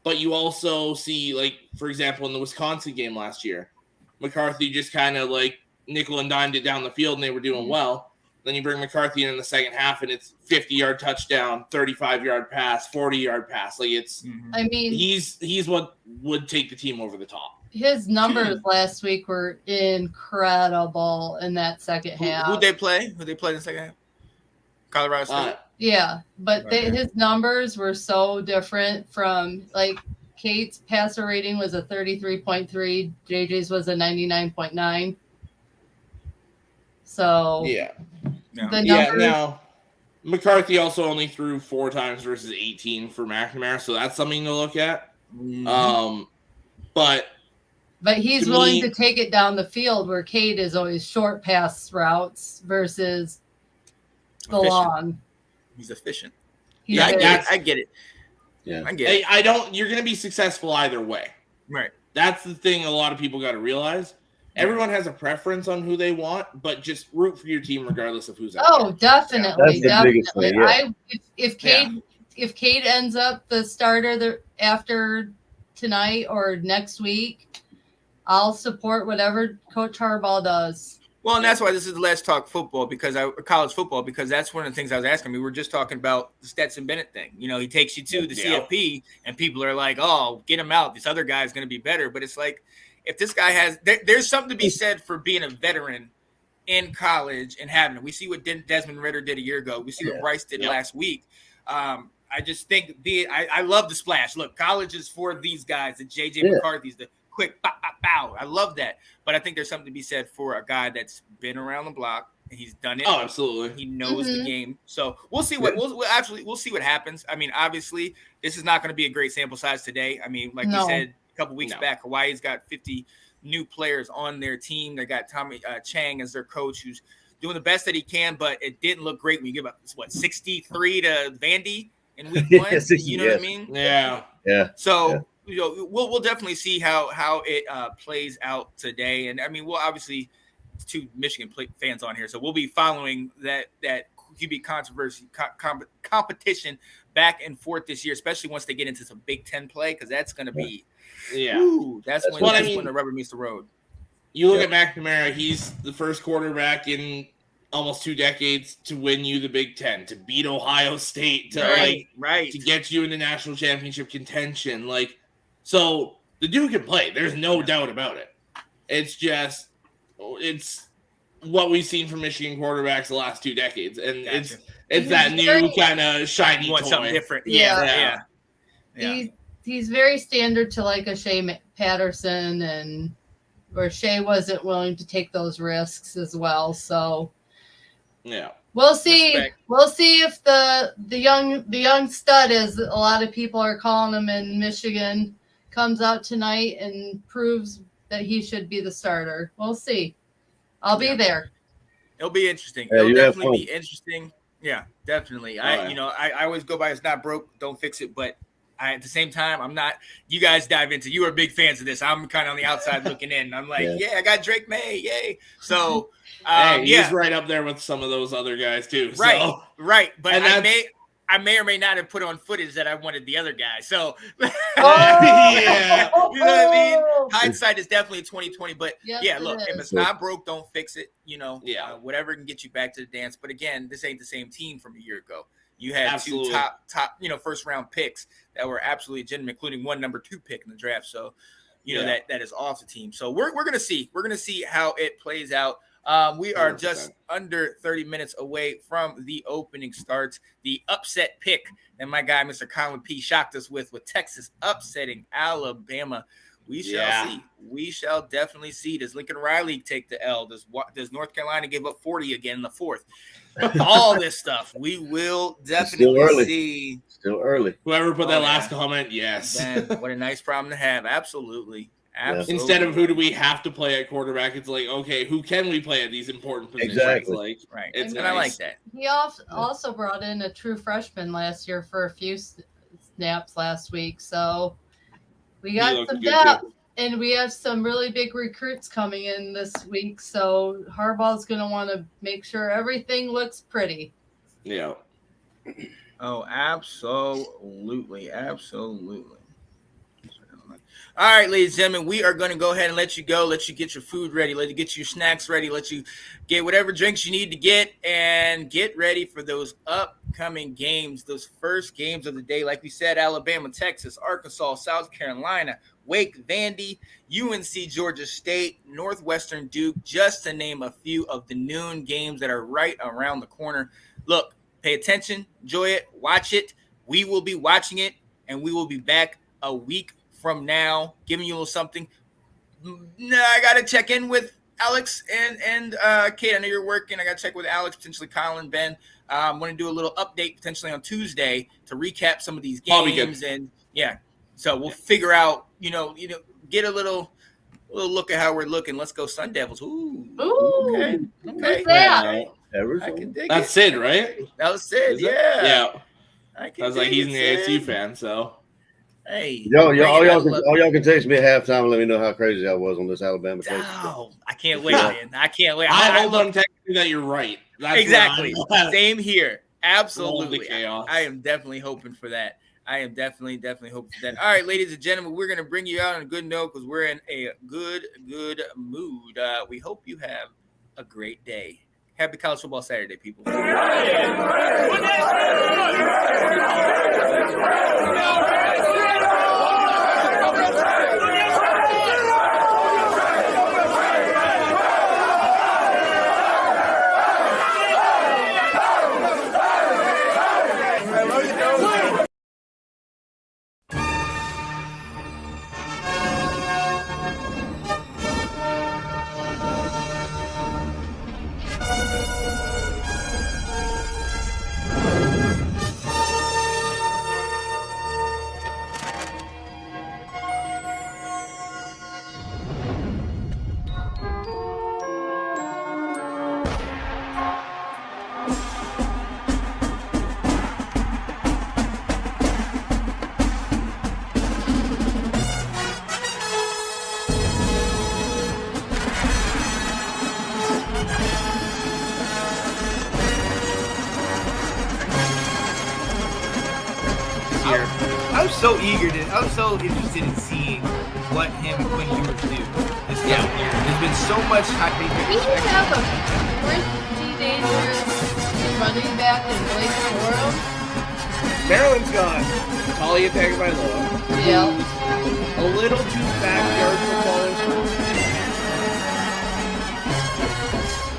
But you also see, like, for example, in the Wisconsin game last year, McCarthy just kind of like nickel and dimed it down the field and they were doing well. Then you bring McCarthy in the second half and it's 50-yard touchdown, 35-yard pass, 40-yard pass. Like, it's, I mean, he's what would take the team over the top. His numbers last week were incredible in that second half. Who'd they play? Who'd they play in the second half? Colorado State. Yeah, but his numbers were so different from, like, Kate's passer rating was a 33.3, JJ's was a 99.9. So now McCarthy also only threw 4 times versus 18 for McNamara, so that's something to look at. But he's to willing me- to take it down the field where Cade is always short pass routes versus the Efficient. long. He's efficient. He's Yeah, very- I get it. Yeah. I get it. You're going to be successful either way. Right. That's the thing a lot of people got to realize. Everyone has a preference on who they want, but just root for your team regardless of who's out Oh, definitely, That's the biggest thing, yeah. If Cade ends up the starter after tonight or next week, I'll support whatever Coach Harbaugh does. Well, and that's why this is the Let's Talk Football, college football, because that's one of the things I was asking. We were just talking about the Stetson Bennett thing. You know, he takes you to the CFP, and people are like, "Oh, get him out. This other guy's going to be better." But it's like, if this guy has, there's something to be said for being a veteran in college and having it. We see what Desmond Ridder did a year ago. We see what Bryce did last week. I just think I love the splash. Look, college is for these guys, the JJ McCarthy's, the quick bow. I love that. But I think there's something to be said for a guy that's been around the block. He's done it. Oh, absolutely. He knows the game. So we'll see what we'll see what happens. I mean, obviously, this is not going to be a great sample size today. I mean, like you said a couple weeks back, Hawaii's got 50 new players on their team. They got Tommy Chang as their coach, who's doing the best that he can, but it didn't look great when you give up 63 to Vandy in week 1. You know what I mean? Yeah. So you know, we'll definitely see how it plays out today. And I mean, we'll obviously 2 Michigan fans on here, so we'll be following that QB controversy competition back and forth this year, especially once they get into some Big Ten play, because that's going to be that's when the rubber meets the road. You look at McNamara; he's the first quarterback in almost 2 decades to win you the Big Ten, to beat Ohio State, to get you into national championship contention. So the dude can play. There's no doubt about it. It's what we've seen from Michigan quarterbacks the last 2 decades, and it's that new kind of shiny toy. Something different. Yeah. He's very standard to like a Shea Patterson, and where Shea wasn't willing to take those risks as well. So we'll see. Respect. We'll see if the young stud, as a lot of people are calling him in Michigan, comes out tonight and proves that he should be the starter. We'll see. I'll be there. It'll be interesting. Yeah, It'll you have definitely fun. be interesting. Yeah, definitely. Right. I always go by it's not broke, don't fix it. But at the same time, I'm not. You guys dive into. You are big fans of this. I'm kind of on the outside looking in. I'm like, I got Drake May, yay! So, he's right up there with some of those other guys too. Right, so. right. But And I may or may not have put on footage that I wanted the other guy. So, Yeah. you know what I mean? Hindsight is definitely 2020. But Yes, look, it if is. it's not broke, don't fix it. You know, Yeah. whatever can get you back to the dance. But again, this ain't the same team from a year ago. You had Absolutely. 2 top, first round picks that were absolutely legitimate, including 1 number 2 pick in the draft. So, that is off the team. So we're gonna see. We're gonna see how it plays out. We are 100%. just under 30 minutes away from the opening starts. The upset pick that my guy, Mr. Colin P., shocked us with Texas upsetting Alabama. We shall see. We shall definitely see. Does Lincoln Riley take the L? Does North Carolina give up 40 again in the 4th? All this stuff. We will definitely see. Still early. Whoever put that last comment, yes. Man, what a nice problem to have. Absolutely. Instead of who do we have to play at quarterback, it's like, okay, who can we play at these important positions? Exactly. Right. It's and nice. I like that. He also brought in a true freshman last year for a few snaps last week. So we He got looked some good, depth, too. and we have some really big recruits coming in this week. So Harbaugh's going to want to make sure everything looks pretty. Yeah. Oh, absolutely. Absolutely. All right, ladies and gentlemen, we are going to go ahead and let you go, let you get your food ready, let you get your snacks ready, let you get whatever drinks you need to get, and get ready for those upcoming games, those first games of the day. Like we said, Alabama, Texas, Arkansas, South Carolina, Wake, Vandy, UNC, Georgia State, Northwestern Duke, just to name a few of the noon games that are right around the corner. Look, pay attention, enjoy it, watch it. We will be watching it, and we will be back a week from now, giving you a little something. I got to check in with Alex and Kate. I know you're working. I got to check with Alex, potentially Colin, Ben. I'm going to do a little update potentially on Tuesday to recap some of these I'll be games. And so we'll figure out, get a little look at how we're looking. Let's go Sun Devils. Ooh. Okay. Who's that? I can dig That's it. Sid, right? That was Sid. Is it? Yeah. Yeah. I I was like, he's an ASU fan, so. Hey. All y'all can text me at halftime and let me know how crazy I was on this Alabama case. Oh, I can't wait, man. I can't wait. I hope I'm telling you that you're right. That's exactly. what I'm- Same here. Absolutely. chaos. I am definitely hoping for that. I am definitely hoping for that. All right, ladies and gentlemen, we're going to bring you out on a good note because we're in a good mood. We hope you have a great day. Happy College Football Saturday, people. I'm so interested in seeing what him and Quinn Ewers do this time year. There's been so much hype. We should have a pretty dangerous running back in Blake Corum. Maryland's gone. Tolly attacked by Loa. Yeah. A little too backyard football